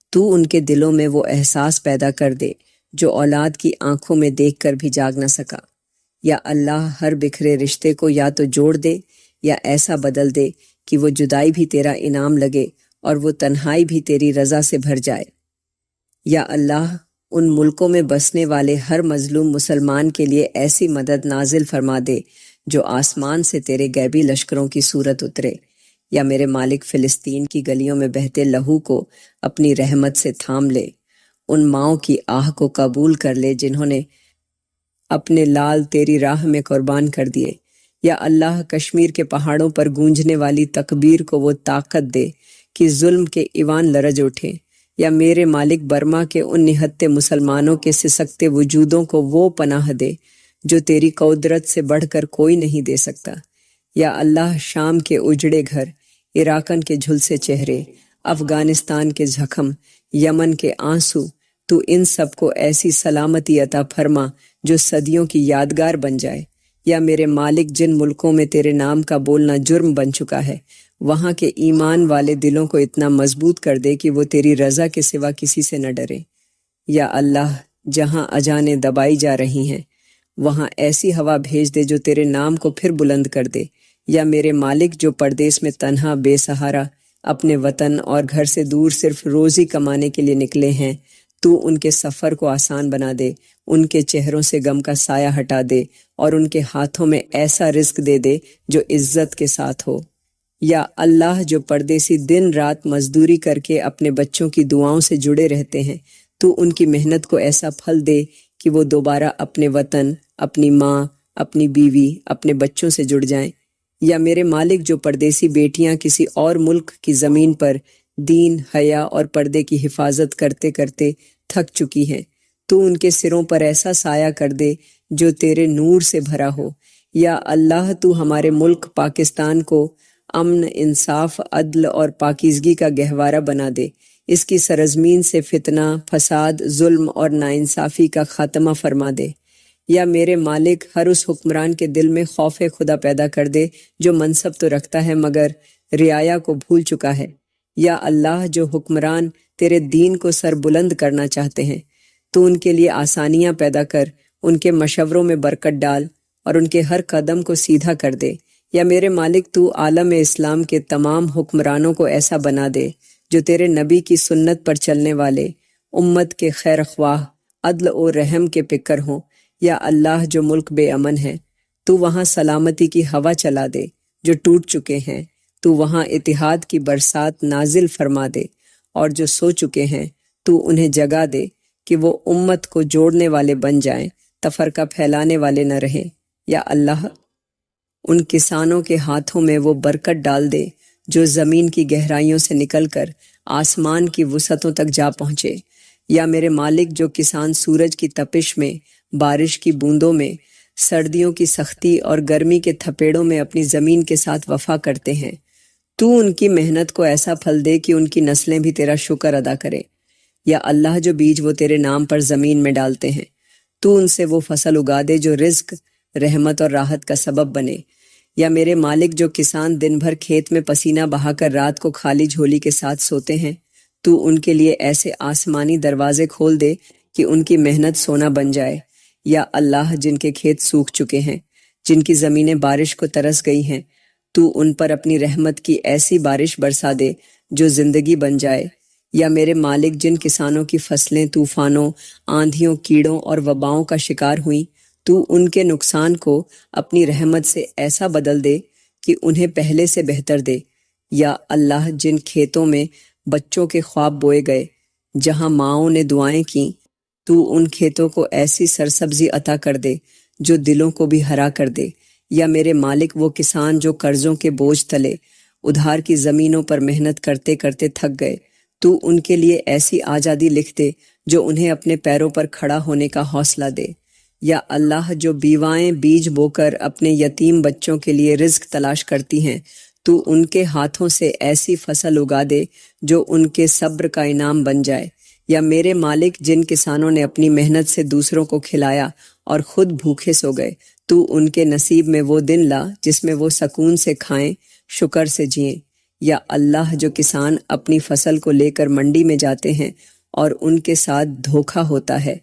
تو ان کے دلوں میں وہ احساس پیدا کر دے جو اولاد کی آنکھوں میں دیکھ کر بھی جاگ نہ سکا۔ یا اللہ ہر بکھرے رشتے کو یا تو جوڑ دے یا ایسا بدل دے کہ وہ جدائی بھی تیرا انعام لگے اور وہ تنہائی بھی تیری رضا سے بھر جائے۔ یا اللہ ان ملکوں میں بسنے والے ہر مظلوم مسلمان کے لیے ایسی مدد نازل فرما دے جو آسمان سے تیرے غیبی لشکروں کی صورت اترے۔ یا میرے مالک فلسطین کی گلیوں میں بہتے لہو کو اپنی رحمت سے تھام لے، ان ماؤں کی آہ کو قبول کر لے جنہوں نے اپنے لال تیری راہ میں قربان کر دیے۔ یا اللہ کشمیر کے پہاڑوں پر گونجنے والی تکبیر کو وہ طاقت دے کہ ظلم کے ایوان لرز اٹھے۔ یا میرے مالک برما کے ان نہتے مسلمانوں کے سسکتے وجودوں کو وہ پناہ دے جو تیری قدرت سے بڑھ کر کوئی نہیں دے سکتا۔ یا اللہ شام کے اجڑے گھر، عراقن کے جھلسے چہرے، افغانستان کے زخم، یمن کے آنسو، تو ان سب کو ایسی سلامتی عطا فرما جو صدیوں کی یادگار بن جائے۔ یا میرے مالک جن ملکوں میں تیرے نام کا بولنا جرم بن چکا ہے، وہاں کے ایمان والے دلوں کو اتنا مضبوط کر دے کہ وہ تیری رضا کے سوا کسی سے نہ ڈرے۔ یا اللہ جہاں اجانیں دبائی جا رہی ہیں، وہاں ایسی ہوا بھیج دے جو تیرے نام کو پھر بلند کر دے۔ یا میرے مالک جو پردیس میں تنہا بے سہارا اپنے وطن اور گھر سے دور صرف روزی کمانے کے لیے نکلے ہیں، تو ان کے سفر کو آسان بنا دے، ان کے چہروں سے غم کا سایہ ہٹا دے اور ان کے ہاتھوں میں ایسا رزق دے دے جو عزت کے ساتھ ہو۔ یا اللہ جو پردیسی دن رات مزدوری کر کے اپنے بچوں کی دعاؤں سے جڑے رہتے ہیں، تو ان کی محنت کو ایسا پھل دے کہ وہ دوبارہ اپنے وطن، اپنی ماں، اپنی بیوی، اپنے بچوں سے جڑ جائیں۔ یا میرے مالک جو پردیسی بیٹیاں کسی اور ملک کی زمین پر دین، حیا اور پردے کی حفاظت کرتے کرتے تھک چکی ہیں، تو ان کے سروں پر ایسا سایہ کر دے جو تیرے نور سے بھرا ہو۔ یا اللہ تو ہمارے ملک پاکستان کو امن، انصاف، عدل اور پاکیزگی کا گہوارہ بنا دے، اس کی سرزمین سے فتنہ، فساد، ظلم اور ناانصافی کا خاتمہ فرما دے۔ یا میرے مالک ہر اس حکمران کے دل میں خوف خدا پیدا کر دے جو منصب تو رکھتا ہے مگر رعایا کو بھول چکا ہے۔ یا اللہ جو حکمران تیرے دین کو سر بلند کرنا چاہتے ہیں، تو ان کے لیے آسانیاں پیدا کر، ان کے مشوروں میں برکت ڈال اور ان کے ہر قدم کو سیدھا کر دے۔ یا میرے مالک تو عالم اسلام کے تمام حکمرانوں کو ایسا بنا دے جو تیرے نبی کی سنت پر چلنے والے، امت کے خیر خواہ، عدل و رحم کے پکر ہوں۔ یا اللہ جو ملک بے امن ہے، تو وہاں سلامتی کی ہوا چلا دے، جو ٹوٹ چکے ہیں تو وہاں اتحاد کی برسات نازل فرما دے، اور جو سو چکے ہیں تو انہیں جگا دے کہ وہ امت کو جوڑنے والے بن جائیں، تفرقہ پھیلانے والے نہ رہیں۔ یا اللہ ان کسانوں کے ہاتھوں میں وہ برکت ڈال دے جو زمین کی گہرائیوں سے نکل کر آسمان کی وسعتوں تک جا پہنچے۔ یا میرے مالک جو کسان سورج کی تپش میں، بارش کی بوندوں میں، سردیوں کی سختی اور گرمی کے تھپیڑوں میں اپنی زمین کے ساتھ وفا کرتے ہیں، تو ان کی محنت کو ایسا پھل دے کہ ان کی نسلیں بھی تیرا شکر ادا کرے۔ یا اللہ جو بیج وہ تیرے نام پر زمین میں ڈالتے ہیں، تو ان سے وہ فصل اگا دے جو رزق، رحمت اور راحت کا سبب بنے۔ یا میرے مالک جو کسان دن بھر کھیت میں پسینہ بہا کر رات کو خالی جھولی کے ساتھ سوتے ہیں، تو ان کے لیے ایسے آسمانی دروازے کھول دے کہ ان کی محنت سونا بن جائے۔ یا اللہ جن کے کھیت سوکھ چکے ہیں، جن کی زمینیں بارش کو ترس گئی ہیں، تو ان پر اپنی رحمت کی ایسی بارش برسا دے جو زندگی بن جائے۔ یا میرے مالک جن کسانوں کی فصلیں طوفانوں، آندھیوں، کیڑوں اور وباؤں کا شکار ہوئیں، تو ان کے نقصان کو اپنی رحمت سے ایسا بدل دے کہ انہیں پہلے سے بہتر دے۔ یا اللہ جن کھیتوں میں بچوں کے خواب بوئے گئے، جہاں ماؤں نے دعائیں کیں، تو ان کھیتوں کو ایسی سرسبزی عطا کر دے جو دلوں کو بھی ہرا کر دے۔ یا میرے مالک وہ کسان جو قرضوں کے بوجھ تلے ادھار کی زمینوں پر محنت کرتے کرتے تھک گئے، تو ان کے لیے ایسی آزادی لکھ دے جو انہیں اپنے پیروں پر کھڑا ہونے کا حوصلہ دے۔ یا اللہ جو بیوائیں بیج بو کر اپنے یتیم بچوں کے لیے رزق تلاش کرتی ہیں، تو ان کے ہاتھوں سے ایسی فصل اگا دے جو ان کے صبر کا انعام بن جائے۔ یا میرے مالک جن کسانوں نے اپنی محنت سے دوسروں کو کھلایا اور خود بھوکے سو گئے، تو ان کے نصیب میں وہ دن لا جس میں وہ سکون سے کھائیں، شکر سے جئیں۔ یا اللہ جو کسان اپنی فصل کو لے کر منڈی میں جاتے ہیں اور ان کے ساتھ دھوکا ہوتا ہے،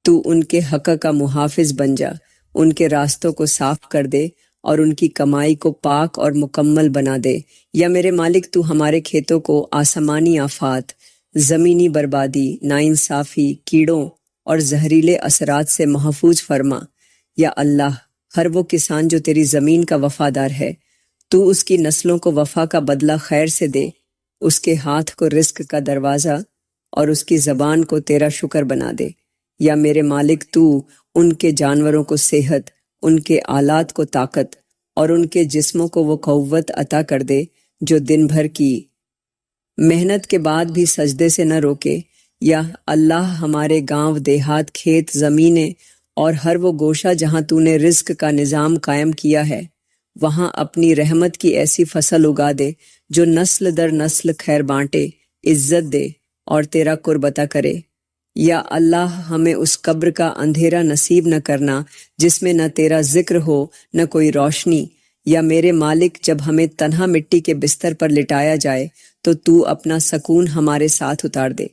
تو ان کے حق کا محافظ بن جا، ان کے راستوں کو صاف کر دے اور ان کی کمائی کو پاک اور مکمل بنا دے۔ یا میرے مالک تو ہمارے کھیتوں کو آسمانی آفات، زمینی بربادی، ناانصافی، کیڑوں اور زہریلے اثرات سے محفوظ فرما۔ یا اللہ ہر وہ کسان جو تیری زمین کا وفادار ہے، تو اس کی نسلوں کو وفا کا بدلہ خیر سے دے، اس کے ہاتھ کو رزق کا دروازہ اور اس کی زبان کو تیرا شکر بنا دے۔ یا میرے مالک تو ان کے جانوروں کو صحت، ان کے آلات کو طاقت اور ان کے جسموں کو وہ قوت عطا کر دے جو دن بھر کی محنت کے بعد بھی سجدے سے نہ روکے۔ یا اللہ ہمارے گاؤں، دیہات، کھیت، زمینیں اور ہر وہ گوشہ جہاں تو نے رزق کا نظام قائم کیا ہے، وہاں اپنی رحمت کی ایسی فصل اگا دے جو نسل در نسل خیر بانٹے، عزت دے اور تیرا قرب عطا کرے۔ یا اللہ ہمیں اس قبر کا اندھیرا نصیب نہ کرنا جس میں نہ تیرا ذکر ہو، نہ کوئی روشنی۔ یا میرے مالک جب ہمیں تنہا مٹی کے بستر پر لٹایا جائے تو اپنا سکون ہمارے ساتھ اتار دے۔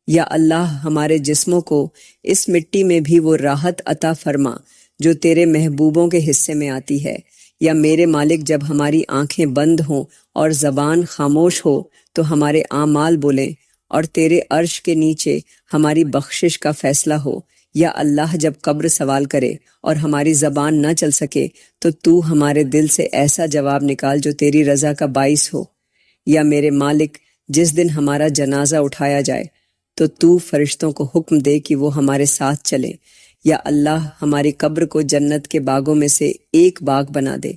یا اللہ ہمارے جسموں کو اس مٹی میں بھی وہ راحت عطا فرما جو تیرے محبوبوں کے حصے میں آتی ہے۔ یا میرے مالک جب ہماری آنکھیں بند ہوں اور زبان خاموش ہو تو ہمارے اعمال بولیں اور تیرے عرش کے نیچے ہماری بخشش کا فیصلہ ہو۔ یا اللہ جب قبر سوال کرے اور ہماری زبان نہ چل سکے تو ہمارے دل سے ایسا جواب نکال جو تیری رضا کا باعث ہو۔ یا میرے مالک جس دن ہمارا جنازہ اٹھایا جائے تو تو فرشتوں کو حکم دے کہ وہ ہمارے ساتھ چلیں۔ یا اللہ ہماری قبر کو جنت کے باغوں میں سے ایک باغ بنا دے،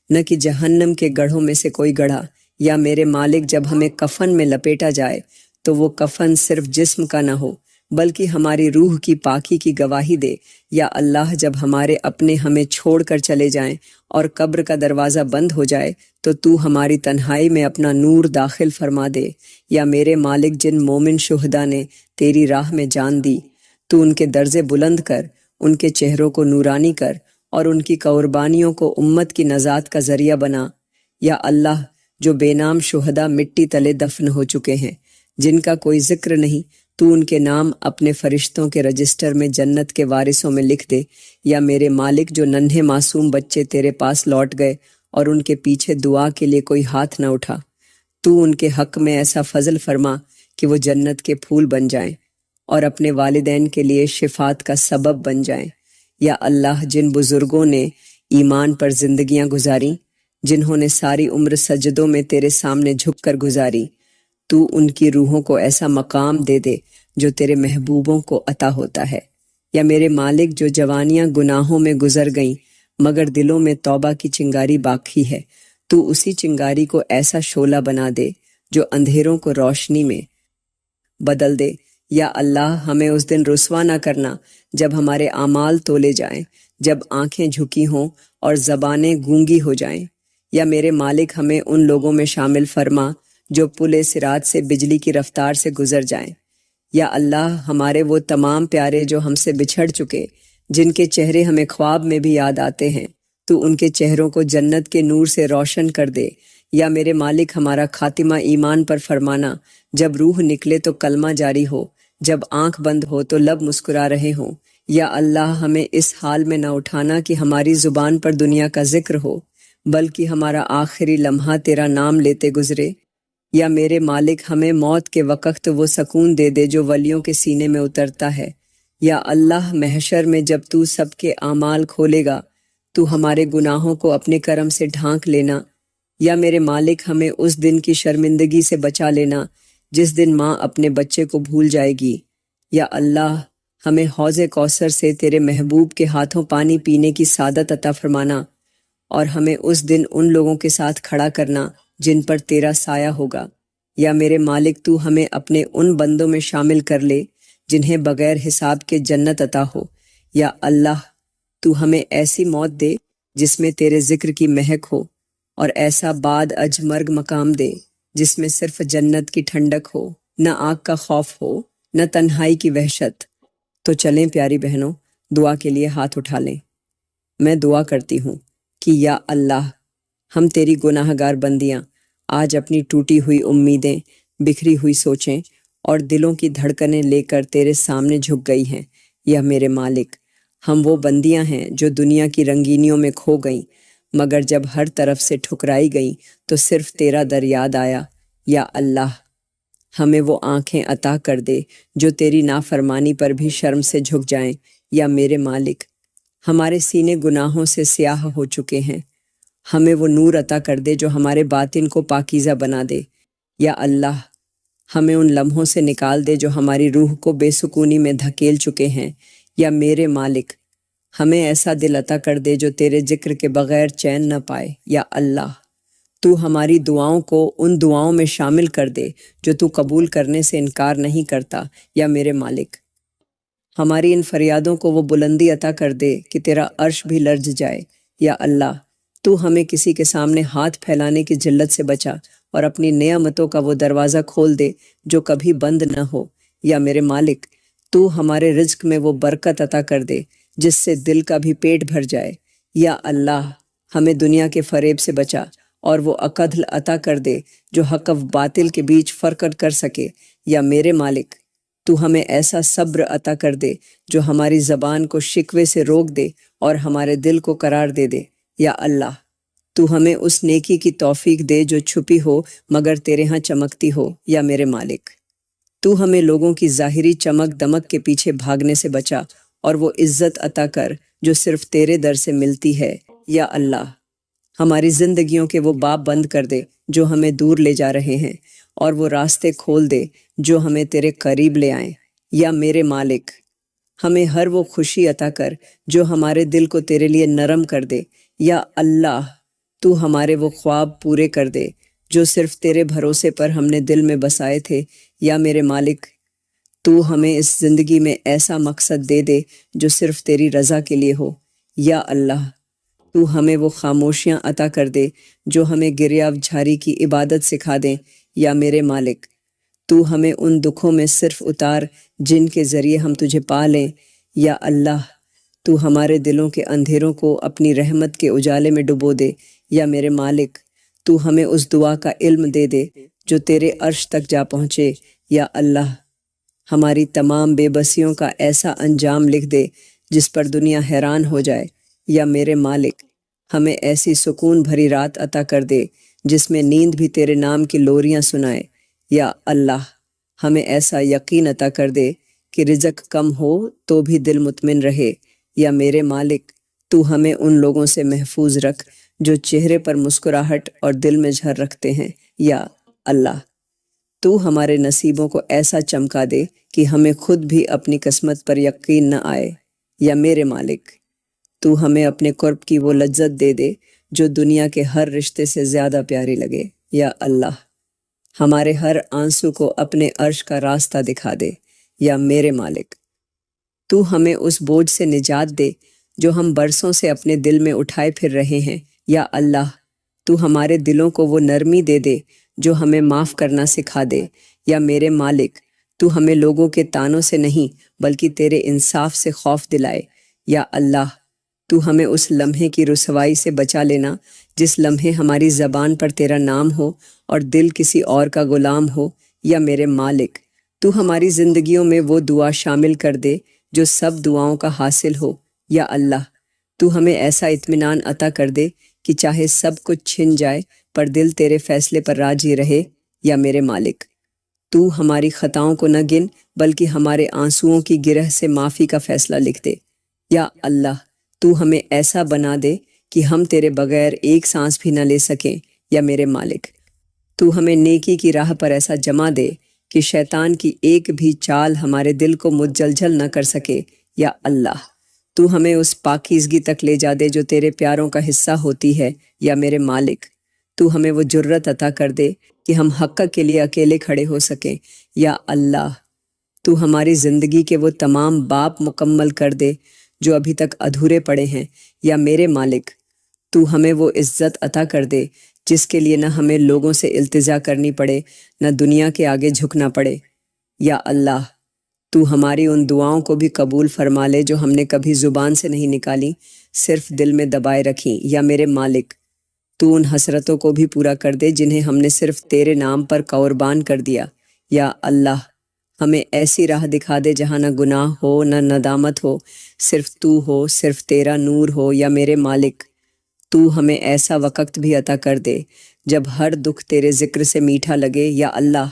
نہ کہ جہنم کے گڑھوں میں سے کوئی گڑھا۔ یا میرے مالک جب ہمیں کفن میں لپیٹا جائے تو وہ کفن صرف جسم کا نہ ہو بلکہ ہماری روح کی پاکی کی گواہی دے۔ یا اللہ جب ہمارے اپنے ہمیں چھوڑ کر چلے جائیں اور قبر کا دروازہ بند ہو جائے تو ہماری تنہائی میں اپنا نور داخل فرما دے۔ یا میرے مالک جن مومن شہداء نے تیری راہ میں جان دی تو ان کے درجے بلند کر، ان کے چہروں کو نورانی کر اور ان کی قربانیوں کو امت کی نجات کا ذریعہ بنا۔ یا اللہ جو بے نام شہداء مٹی تلے دفن ہو چکے ہیں، جن کا کوئی ذکر نہیں، تو ان کے نام اپنے فرشتوں کے رجسٹر میں جنت کے وارثوں میں لکھ دے۔ یا میرے مالک جو ننھے معصوم بچے تیرے پاس لوٹ گئے اور ان کے پیچھے دعا کے لیے کوئی ہاتھ نہ اٹھا، تو ان کے حق میں ایسا فضل فرما کہ وہ جنت کے پھول بن جائیں اور اپنے والدین کے لیے شفاعت کا سبب بن جائیں۔ یا اللہ جن بزرگوں نے ایمان پر زندگیاں گزاری، جنہوں نے ساری عمر سجدوں میں تیرے سامنے جھک کر گزاری، تو ان کی روحوں کو ایسا مقام دے دے جو تیرے محبوبوں کو عطا ہوتا ہے۔ یا میرے مالک جو جوانیاں گناہوں میں گزر گئیں مگر دلوں میں توبہ کی چنگاری باقی ہے، تو اسی چنگاری کو ایسا شعلہ بنا دے جو اندھیروں کو روشنی میں بدل دے۔ یا اللہ ہمیں اس دن رسوا نہ کرنا جب ہمارے اعمال تولے جائیں، جب آنکھیں جھکی ہوں اور زبانیں گونگی ہو جائیں۔ یا میرے مالک ہمیں ان لوگوں میں شامل فرما جو پل صراط سے بجلی کی رفتار سے گزر جائیں۔ یا اللہ ہمارے وہ تمام پیارے جو ہم سے بچھڑ چکے، جن کے چہرے ہمیں خواب میں بھی یاد آتے ہیں، تو ان کے چہروں کو جنت کے نور سے روشن کر دے۔ یا میرے مالک ہمارا خاتمہ ایمان پر فرمانا، جب روح نکلے تو کلمہ جاری ہو، جب آنکھ بند ہو تو لب مسکرا رہے ہوں۔ یا اللہ ہمیں اس حال میں نہ اٹھانا کہ ہماری زبان پر دنیا کا ذکر ہو، بلکہ ہمارا آخری لمحہ تیرا نام لیتے گزرے۔ یا میرے مالک ہمیں موت کے وقت وہ سکون دے دے جو ولیوں کے سینے میں اترتا ہے۔ یا اللہ محشر میں جب تو سب کے اعمال کھولے گا تو ہمارے گناہوں کو اپنے کرم سے ڈھانک لینا۔ یا میرے مالک ہمیں اس دن کی شرمندگی سے بچا لینا جس دن ماں اپنے بچے کو بھول جائے گی۔ یا اللہ ہمیں حوض کوثر سے تیرے محبوب کے ہاتھوں پانی پینے کی سعادت عطا فرمانا، اور ہمیں اس دن ان لوگوں کے ساتھ کھڑا کرنا جن پر تیرا سایہ ہوگا۔ یا میرے مالک تو ہمیں اپنے ان بندوں میں شامل کر لے جنہیں بغیر حساب کے جنت عطا ہو۔ یا اللہ تو ہمیں ایسی موت دے جس میں تیرے ذکر کی مہک ہو، اور ایسا بعد اج مرگ مقام دے جس میں صرف جنت کی ٹھنڈک ہو، نہ آگ کا خوف ہو، نہ تنہائی کی وحشت۔ تو چلیں پیاری بہنوں، دعا کے لیے ہاتھ اٹھا لیں۔ میں دعا کرتی ہوں کہ یا اللہ ہم تیری گناہ گار بندیاں آج اپنی ٹوٹی ہوئی امیدیں، بکھری ہوئی سوچیں اور دلوں کی دھڑکنیں لے کر تیرے سامنے جھک گئی ہیں۔ یا میرے مالک ہم وہ بندیاں ہیں جو دنیا کی رنگینیوں میں کھو گئیں، مگر جب ہر طرف سے ٹھکرائی گئیں تو صرف تیرا در یاد آیا۔ یا اللہ ہمیں وہ آنکھیں عطا کر دے جو تیری نافرمانی پر بھی شرم سے جھک جائیں۔ یا میرے مالک ہمارے سینے گناہوں سے سیاہ ہو چکے ہیں، ہمیں وہ نور عطا کر دے جو ہمارے باطن کو پاکیزہ بنا دے۔ یا اللہ ہمیں ان لمحوں سے نکال دے جو ہماری روح کو بے سکونی میں دھکیل چکے ہیں۔ یا میرے مالک ہمیں ایسا دل عطا کر دے جو تیرے ذکر کے بغیر چین نہ پائے۔ یا اللہ تو ہماری دعاؤں کو ان دعاؤں میں شامل کر دے جو تو قبول کرنے سے انکار نہیں کرتا۔ یا میرے مالک ہماری ان فریادوں کو وہ بلندی عطا کر دے کہ تیرا عرش بھی لرز جائے۔ یا اللہ تو ہمیں کسی کے سامنے ہاتھ پھیلانے کی ذلت سے بچا اور اپنی نعمتوں کا وہ دروازہ کھول دے جو کبھی بند نہ ہو۔ یا میرے مالک تو ہمارے رزق میں وہ برکت عطا کر دے جس سے دل کا بھی پیٹ بھر جائے۔ یا اللہ ہمیں دنیا کے فریب سے بچا اور وہ عقل عطا کر دے جو حق و باطل کے بیچ فرق کر سکے۔ یا میرے مالک تو ہمیں ایسا صبر عطا کر دے جو ہماری زبان کو شکوے سے روک دے اور ہمارے دل کو قرار دے دے۔ یا اللہ تو ہمیں اس نیکی کی توفیق دے جو چھپی ہو مگر تیرے ہاں چمکتی ہو۔ یا میرے مالک تو ہمیں لوگوں کی ظاہری چمک دمک کے پیچھے بھاگنے سے بچا اور وہ عزت عطا کر جو صرف تیرے در سے ملتی ہے۔ یا اللہ ہماری زندگیوں کے وہ باب بند کر دے جو ہمیں دور لے جا رہے ہیں اور وہ راستے کھول دے جو ہمیں تیرے قریب لے آئیں۔ یا میرے مالک، ہمیں ہر وہ خوشی عطا کر جو ہمارے دل کو تیرے لیے نرم کر دے۔ یا اللہ، تو ہمارے وہ خواب پورے کر دے جو صرف تیرے بھروسے پر ہم نے دل میں بسائے تھے۔ یا میرے مالک، تو ہمیں اس زندگی میں ایسا مقصد دے دے جو صرف تیری رضا کے لیے ہو۔ یا اللہ، تو ہمیں وہ خاموشیاں عطا کر دے جو ہمیں گریہ جھاری کی عبادت سکھا دیں۔ یا میرے مالک، تو ہمیں ان دکھوں میں صرف اتار جن کے ذریعے ہم تجھے پا لیں۔ یا اللہ، تو ہمارے دلوں کے اندھیروں کو اپنی رحمت کے اجالے میں ڈبو دے۔ یا میرے مالک، تو ہمیں اس دعا کا علم دے دے جو تیرے عرش تک جا پہنچے۔ یا اللہ، ہماری تمام بے بسیوں کا ایسا انجام لکھ دے جس پر دنیا حیران ہو جائے۔ یا میرے مالک، ہمیں ایسی سکون بھری رات عطا کر دے جس میں نیند بھی تیرے نام کی لوریاں سنائے۔ یا اللہ، ہمیں ایسا یقین عطا کر دے کہ رزق کم ہو تو بھی دل مطمئن رہے۔ یا میرے مالک، تو ہمیں ان لوگوں سے محفوظ رکھ جو چہرے پر مسکراہٹ اور دل میں جھر رکھتے ہیں۔ یا اللہ، تو ہمارے نصیبوں کو ایسا چمکا دے کہ ہمیں خود بھی اپنی قسمت پر یقین نہ آئے۔ یا میرے مالک، تو ہمیں اپنے قرب کی وہ لذت دے دے جو دنیا کے ہر رشتے سے زیادہ پیاری لگے۔ یا اللہ، ہمارے ہر آنسو کو اپنے عرش کا راستہ دکھا دے۔ یا میرے مالک، تو ہمیں اس بوجھ سے نجات دے جو ہم برسوں سے اپنے دل میں اٹھائے پھر رہے ہیں۔ یا اللہ، تو ہمارے دلوں کو وہ نرمی دے دے جو ہمیں معاف کرنا سکھا دے۔ یا میرے مالک، تو ہمیں لوگوں کے طعنوں سے نہیں بلکہ تیرے انصاف سے خوف دلائے۔ یا اللہ، تو ہمیں اس لمحے کی رسوائی سے بچا لینا جس لمحے ہماری زبان پر تیرا نام ہو اور دل کسی اور کا غلام ہو۔ یا میرے مالک، تو ہماری زندگیوں میں وہ دعا شامل کر دے جو سب دعاؤں کا حاصل ہو۔ یا اللہ، تو ہمیں ایسا اطمینان عطا کر دے کہ چاہے سب کچھ چھن جائے پر دل تیرے فیصلے پر راضی رہے۔ یا میرے مالک، تو ہماری خطاؤں کو نہ گن بلکہ ہمارے آنسوؤں کی گرہ سے معافی کا فیصلہ لکھ دے۔ یا اللہ، تو ہمیں ایسا بنا دے کہ ہم تیرے بغیر ایک سانس بھی نہ لے سکیں۔ یا میرے مالک، تو ہمیں نیکی کی راہ پر ایسا جمع دے کہ شیطان کی ایک بھی چال ہمارے دل کو مجلجل نہ کر سکے۔ یا اللہ، تو ہمیں اس پاکیزگی تک لے جا دے جو تیرے پیاروں کا حصہ ہوتی ہے۔ یا میرے مالک، تو ہمیں وہ جرت عطا کر دے کہ ہم حق کے لیے اکیلے کھڑے ہو سکیں۔ یا اللہ، تو ہماری زندگی کے وہ تمام باب مکمل کر دے جو ابھی تک ادھورے پڑے ہیں۔ یا میرے مالک، تو ہمیں وہ عزت عطا کر دے جس کے لیے نہ ہمیں لوگوں سے التجا کرنی پڑے نہ دنیا کے آگے جھکنا پڑے۔ یا اللہ، تو ہماری ان دعاؤں کو بھی قبول فرما لے جو ہم نے کبھی زبان سے نہیں نکالی، صرف دل میں دبائے رکھیں۔ یا میرے مالک، تو ان حسرتوں کو بھی پورا کر دے جنہیں ہم نے صرف تیرے نام پر قربان کر دیا۔ یا اللہ، ہمیں ایسی راہ دکھا دے جہاں نہ گناہ ہو نہ ندامت ہو، صرف تو ہو، صرف تیرا نور ہو۔ یا میرے مالک، تو ہمیں ایسا وقت بھی عطا کر دے جب ہر دکھ تیرے ذکر سے میٹھا لگے۔ یا اللہ،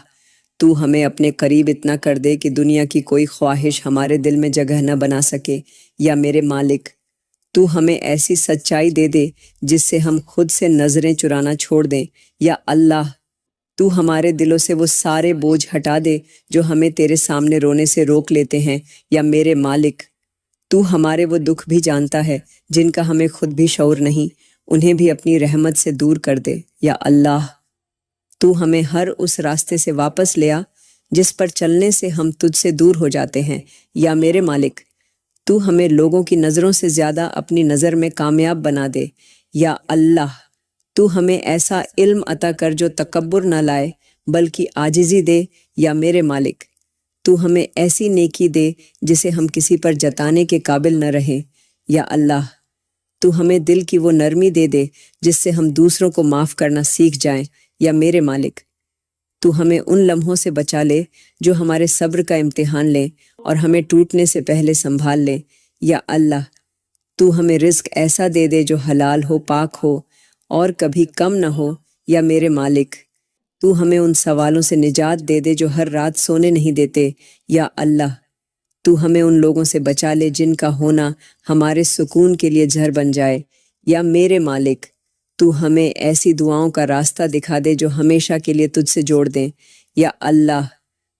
تو ہمیں اپنے قریب اتنا کر دے کہ دنیا کی کوئی خواہش ہمارے دل میں جگہ نہ بنا سکے۔ یا میرے مالک، تو ہمیں ایسی سچائی دے دے جس سے ہم خود سے نظریں چرانا چھوڑ دیں۔ یا اللہ، تو ہمارے دلوں سے وہ سارے بوجھ ہٹا دے جو ہمیں تیرے سامنے رونے سے روک لیتے ہیں۔ یا میرے مالک، تو ہمارے وہ دکھ بھی جانتا ہے جن کا ہمیں خود بھی شعور نہیں، انہیں بھی اپنی رحمت سے دور کر دے۔ یا اللہ، تو ہمیں ہر اس راستے سے واپس لیا جس پر چلنے سے ہم تجھ سے دور ہو جاتے ہیں۔ یا میرے مالک، تو ہمیں لوگوں کی نظروں سے زیادہ اپنی نظر میں کامیاب بنا دے۔ یا اللہ، تو ہمیں ایسا علم عطا کر جو تکبر نہ لائے بلکہ عاجزی دے۔ یا میرے مالک، تو ہمیں ایسی نیکی دے جسے ہم کسی پر جتانے کے قابل نہ رہیں۔ یا اللہ، تو ہمیں دل کی وہ نرمی دے دے جس سے ہم دوسروں کو معاف کرنا سیکھ جائیں۔ یا میرے مالک، تو ہمیں ان لمحوں سے بچا لے جو ہمارے صبر کا امتحان لیں اور ہمیں ٹوٹنے سے پہلے سنبھال لیں۔ یا اللہ، تو ہمیں رزق ایسا دے دے جو حلال ہو، پاک ہو اور کبھی کم نہ ہو۔ یا میرے مالک، تو ہمیں ان سوالوں سے نجات دے دے جو ہر رات سونے نہیں دیتے۔ یا اللہ، تو ہمیں ان لوگوں سے بچا لے جن کا ہونا ہمارے سکون کے لیے زہر بن جائے۔ یا میرے مالک، تو ہمیں ایسی دعاؤں کا راستہ دکھا دے جو ہمیشہ کے لیے تجھ سے جوڑ دیں۔ یا اللہ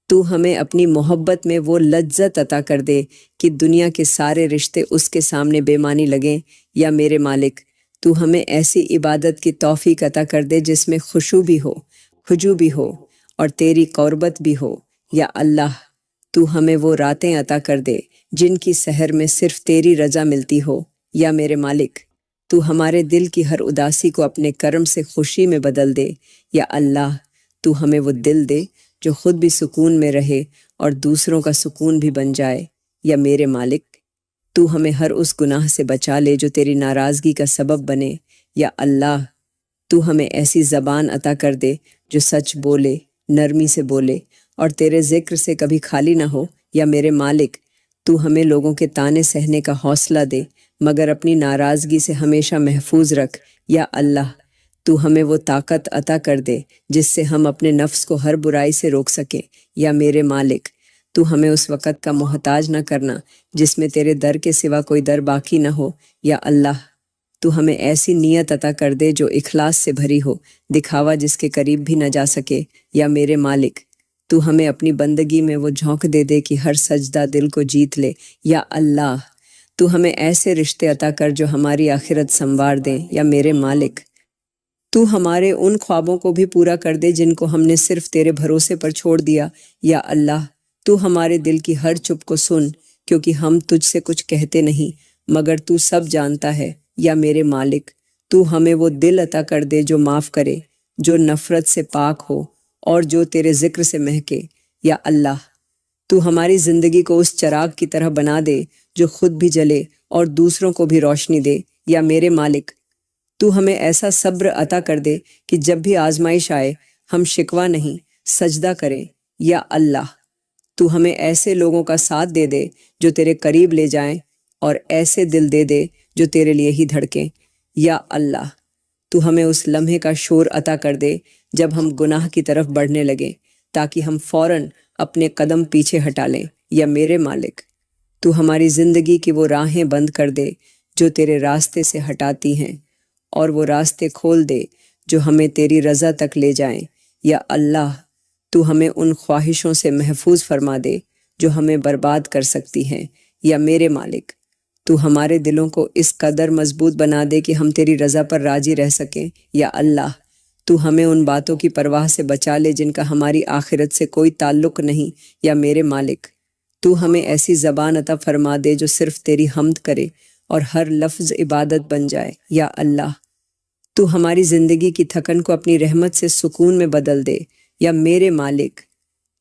تو ہمیں اپنی محبت میں وہ لذت عطا کر دے کہ دنیا کے سارے رشتے اس کے سامنے بے معنی لگیں۔ یا میرے مالک تو ہمیں ایسی عبادت کی توفیق عطا کر دے جس میں خشوع بھی ہو، خضوع بھی ہو اور تیری قربت بھی ہو۔ یا اللہ تو ہمیں وہ راتیں عطا کر دے جن کی سحر میں صرف تیری رضا ملتی ہو۔ یا میرے مالک تو ہمارے دل کی ہر اداسی کو اپنے کرم سے خوشی میں بدل دے۔ یا اللہ تو ہمیں وہ دل دے جو خود بھی سکون میں رہے اور دوسروں کا سکون بھی بن جائے۔ یا میرے مالک تو ہمیں ہر اس گناہ سے بچا لے جو تیری ناراضگی کا سبب بنے۔ یا اللہ تو ہمیں ایسی زبان عطا کر دے جو سچ بولے، نرمی سے بولے اور تیرے ذکر سے کبھی خالی نہ ہو۔ یا میرے مالک تو ہمیں لوگوں کے طعنے سہنے کا حوصلہ دے مگر اپنی ناراضگی سے ہمیشہ محفوظ رکھ۔ یا اللہ تو ہمیں وہ طاقت عطا کر دے جس سے ہم اپنے نفس کو ہر برائی سے روک سکیں۔ یا میرے مالک تو ہمیں اس وقت کا محتاج نہ کرنا جس میں تیرے در کے سوا کوئی در باقی نہ ہو۔ یا اللہ تو ہمیں ایسی نیت عطا کر دے جو اخلاص سے بھری ہو، دکھاوا جس کے قریب بھی نہ جا سکے۔ یا میرے مالک تو ہمیں اپنی بندگی میں وہ جھونک دے دے کہ ہر سجدہ دل کو جیت لے۔ یا اللہ تو ہمیں ایسے رشتے عطا کر جو ہماری آخرت سنوار دیں۔ یا میرے مالک تو ہمارے ان خوابوں کو بھی پورا کر دے جن کو ہم نے صرف تیرے بھروسے پر چھوڑ دیا۔ یا اللہ تو ہمارے دل کی ہر چپ کو سن کیونکہ ہم تجھ سے کچھ کہتے نہیں مگر تو سب جانتا ہے۔ یا میرے مالک تو ہمیں وہ دل عطا کر دے جو معاف کرے، جو نفرت سے پاک ہو اور جو تیرے ذکر سے مہکے۔ یا اللہ تو ہماری زندگی کو اس چراغ کی طرح بنا دے جو خود بھی جلے اور دوسروں کو بھی روشنی دے۔ یا میرے مالک تو ہمیں ایسا صبر عطا کر دے کہ جب بھی آزمائش آئے ہم شکوہ نہیں سجدہ کریں۔ یا اللہ تو ہمیں ایسے لوگوں کا ساتھ دے دے جو تیرے قریب لے جائیں اور ایسے دل دے دے جو تیرے لیے ہی دھڑکیں۔ یا اللہ تو ہمیں اس لمحے کا شور عطا کر دے جب ہم گناہ کی طرف بڑھنے لگیں تاکہ ہم فوراً اپنے قدم پیچھے ہٹا لیں۔ یا میرے مالک تو ہماری زندگی کی وہ راہیں بند کر دے جو تیرے راستے سے ہٹاتی ہیں اور وہ راستے کھول دے جو ہمیں تیری رضا تک لے جائیں۔ یا اللہ تو ہمیں ان خواہشوں سے محفوظ فرما دے جو ہمیں برباد کر سکتی ہیں۔ یا میرے مالک تو ہمارے دلوں کو اس قدر مضبوط بنا دے کہ ہم تیری رضا پر راضی رہ سکیں۔ یا اللہ تو ہمیں ان باتوں کی پرواہ سے بچا لے جن کا ہماری آخرت سے کوئی تعلق نہیں۔ یا میرے مالک تو ہمیں ایسی زبان عطا فرما دے جو صرف تیری حمد کرے اور ہر لفظ عبادت بن جائے۔ یا اللہ تو ہماری زندگی کی تھکن کو اپنی رحمت سے سکون میں بدل دے۔ یا میرے مالک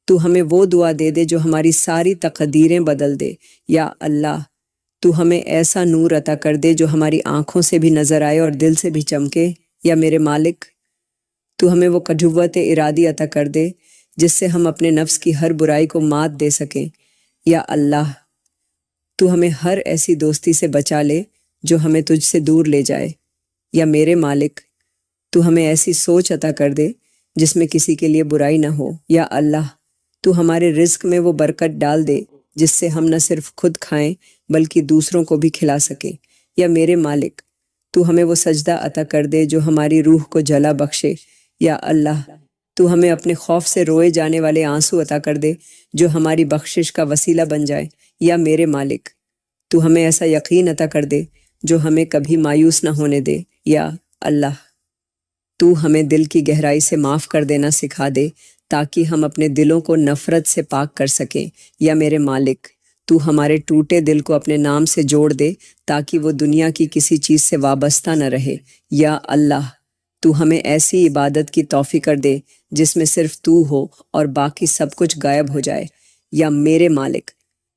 تو ہمیں وہ دعا دے دے جو ہماری ساری تقدیریں بدل دے۔ یا اللہ تو ہمیں ایسا نور عطا کر دے جو ہماری آنکھوں سے بھی نظر آئے اور دل سے بھی چمکے۔ یا میرے مالک تو ہمیں وہ قوت ارادی عطا کر دے جس سے ہم اپنے نفس کی ہر برائی کو مات دے سکیں۔ یا اللہ تو ہمیں ہر ایسی دوستی سے بچا لے جو ہمیں تجھ سے دور لے جائے۔ یا میرے مالک تو ہمیں ایسی سوچ عطا کر دے جس میں کسی کے لیے برائی نہ ہو۔ یا اللہ تو ہمارے رزق میں وہ برکت ڈال دے جس سے ہم نہ صرف خود کھائیں بلکہ دوسروں کو بھی کھلا سکیں۔ یا میرے مالک تو ہمیں وہ سجدہ عطا کر دے جو ہماری روح کو جلا بخشے۔ یا اللہ تو ہمیں اپنے خوف سے روئے جانے والے آنسو عطا کر دے جو ہماری بخشش کا وسیلہ بن جائے۔ یا میرے مالک تو ہمیں ایسا یقین عطا کر دے جو ہمیں کبھی مایوس نہ ہونے دے۔ یا اللہ تو ہمیں دل کی گہرائی سے معاف کر دینا سکھا دے تاکہ ہم اپنے دلوں کو نفرت سے پاک کر سکیں۔ یا میرے مالک تو ہمارے ٹوٹے دل کو اپنے نام سے جوڑ دے تاکہ وہ دنیا کی کسی چیز سے وابستہ نہ رہے۔ یا اللہ تو ہمیں ایسی عبادت کی توفیق کر دے جس میں صرف تو ہو اور باقی سب کچھ غائب ہو جائے۔ یا میرے مالک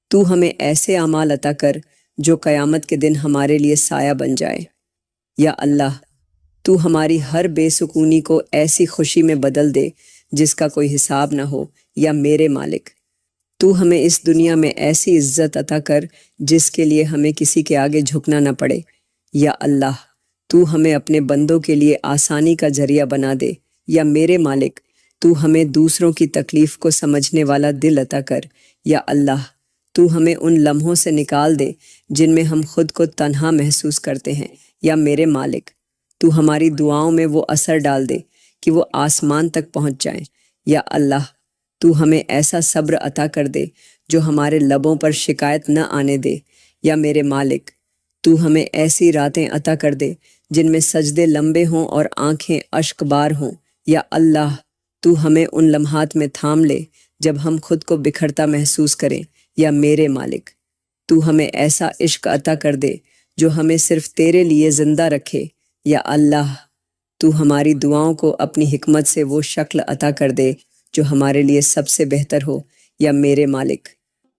تو ہمیں ایسے اعمال عطا کر جو قیامت کے دن ہمارے لیے سایہ بن جائے۔ یا اللہ تو ہماری ہر بے سکونی کو ایسی خوشی میں بدل دے جس کا کوئی حساب نہ ہو۔ یا میرے مالک تو ہمیں اس دنیا میں ایسی عزت عطا کر جس کے لیے ہمیں کسی کے آگے جھکنا نہ پڑے۔ یا اللہ تو ہمیں اپنے بندوں کے لیے آسانی کا ذریعہ بنا دے۔ یا میرے مالک تو ہمیں دوسروں کی تکلیف کو سمجھنے والا دل عطا کر۔ یا اللہ تو ہمیں ان لمحوں سے نکال دے جن میں ہم خود کو تنہا محسوس کرتے ہیں۔ یا میرے مالک تو ہماری دعاؤں میں وہ اثر ڈال دے کہ وہ آسمان تک پہنچ جائیں۔ یا اللہ تو ہمیں ایسا صبر عطا کر دے جو ہمارے لبوں پر شکایت نہ آنے دے۔ یا میرے مالک، تو ہمیں ایسی راتیں عطا کر دے جن میں سجدے لمبے ہوں اور آنکھیں اشک بار ہوں۔ یا اللہ، تو ہمیں ان لمحات میں تھام لے جب ہم خود کو بکھرتا محسوس کریں۔ یا میرے مالک، تو ہمیں ایسا عشق عطا کر دے جو ہمیں صرف تیرے لیے زندہ رکھے۔ یا اللہ، تو ہماری دعاؤں کو اپنی حکمت سے وہ شکل عطا کر دے جو ہمارے لیے سب سے بہتر ہو۔ یا میرے مالک،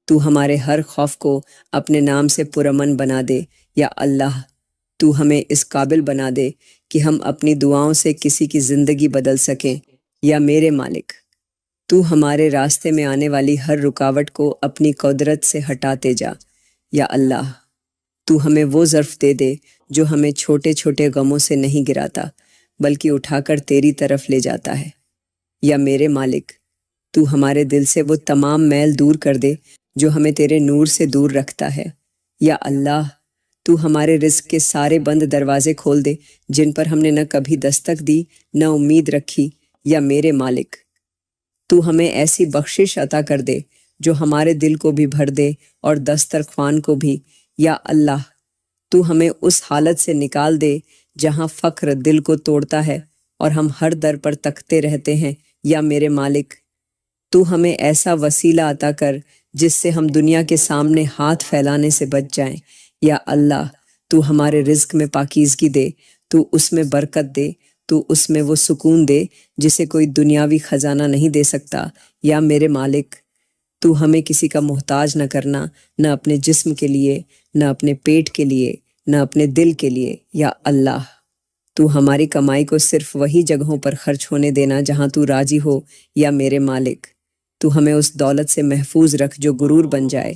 تو ہمارے ہر خوف کو اپنے نام سے پرامن بنا دے۔ یا اللہ، تو ہمیں اس قابل بنا دے کہ ہم اپنی دعاؤں سے کسی کی زندگی بدل سکیں۔ یا میرے مالک، تو ہمارے راستے میں آنے والی ہر رکاوٹ کو اپنی قدرت سے ہٹاتے جا۔ یا اللہ، تو ہمیں وہ ظرف دے دے جو ہمیں چھوٹے چھوٹے غموں سے نہیں گراتا بلکہ اٹھا کر تیری طرف لے جاتا ہے۔ یا میرے مالک، تو ہمارے دل سے وہ تمام میل دور کر دے جو ہمیں تیرے نور سے دور رکھتا ہے۔ یا اللہ، تو ہمارے رزق کے سارے بند دروازے کھول دے جن پر ہم نے نہ کبھی دستک دی نہ امید رکھی۔ یا میرے مالک، تو ہمیں ایسی بخشش عطا کر دے جو ہمارے دل کو بھی بھر دے اور دسترخوان کو بھی۔ یا اللہ، تو ہمیں اس حالت سے نکال دے جہاں فقر دل کو توڑتا ہے اور ہم ہر در پر تکتے رہتے ہیں۔ یا میرے مالک، تو ہمیں ایسا وسیلہ عطا کر جس سے ہم دنیا کے سامنے ہاتھ پھیلانے سے بچ جائیں۔ یا اللہ، تو ہمارے رزق میں پاکیزگی دے، تو اس میں برکت دے، تو اس میں وہ سکون دے جسے کوئی دنیاوی خزانہ نہیں دے سکتا۔ یا میرے مالک، تو ہمیں کسی کا محتاج نہ کرنا، نہ اپنے جسم کے لیے، نہ اپنے پیٹ کے لیے، نہ اپنے دل کے لیے۔ یا اللہ، تو ہماری کمائی کو صرف وہی جگہوں پر خرچ ہونے دینا جہاں تو راضی ہو۔ یا میرے مالک، تو ہمیں اس دولت سے محفوظ رکھ جو غرور بن جائے،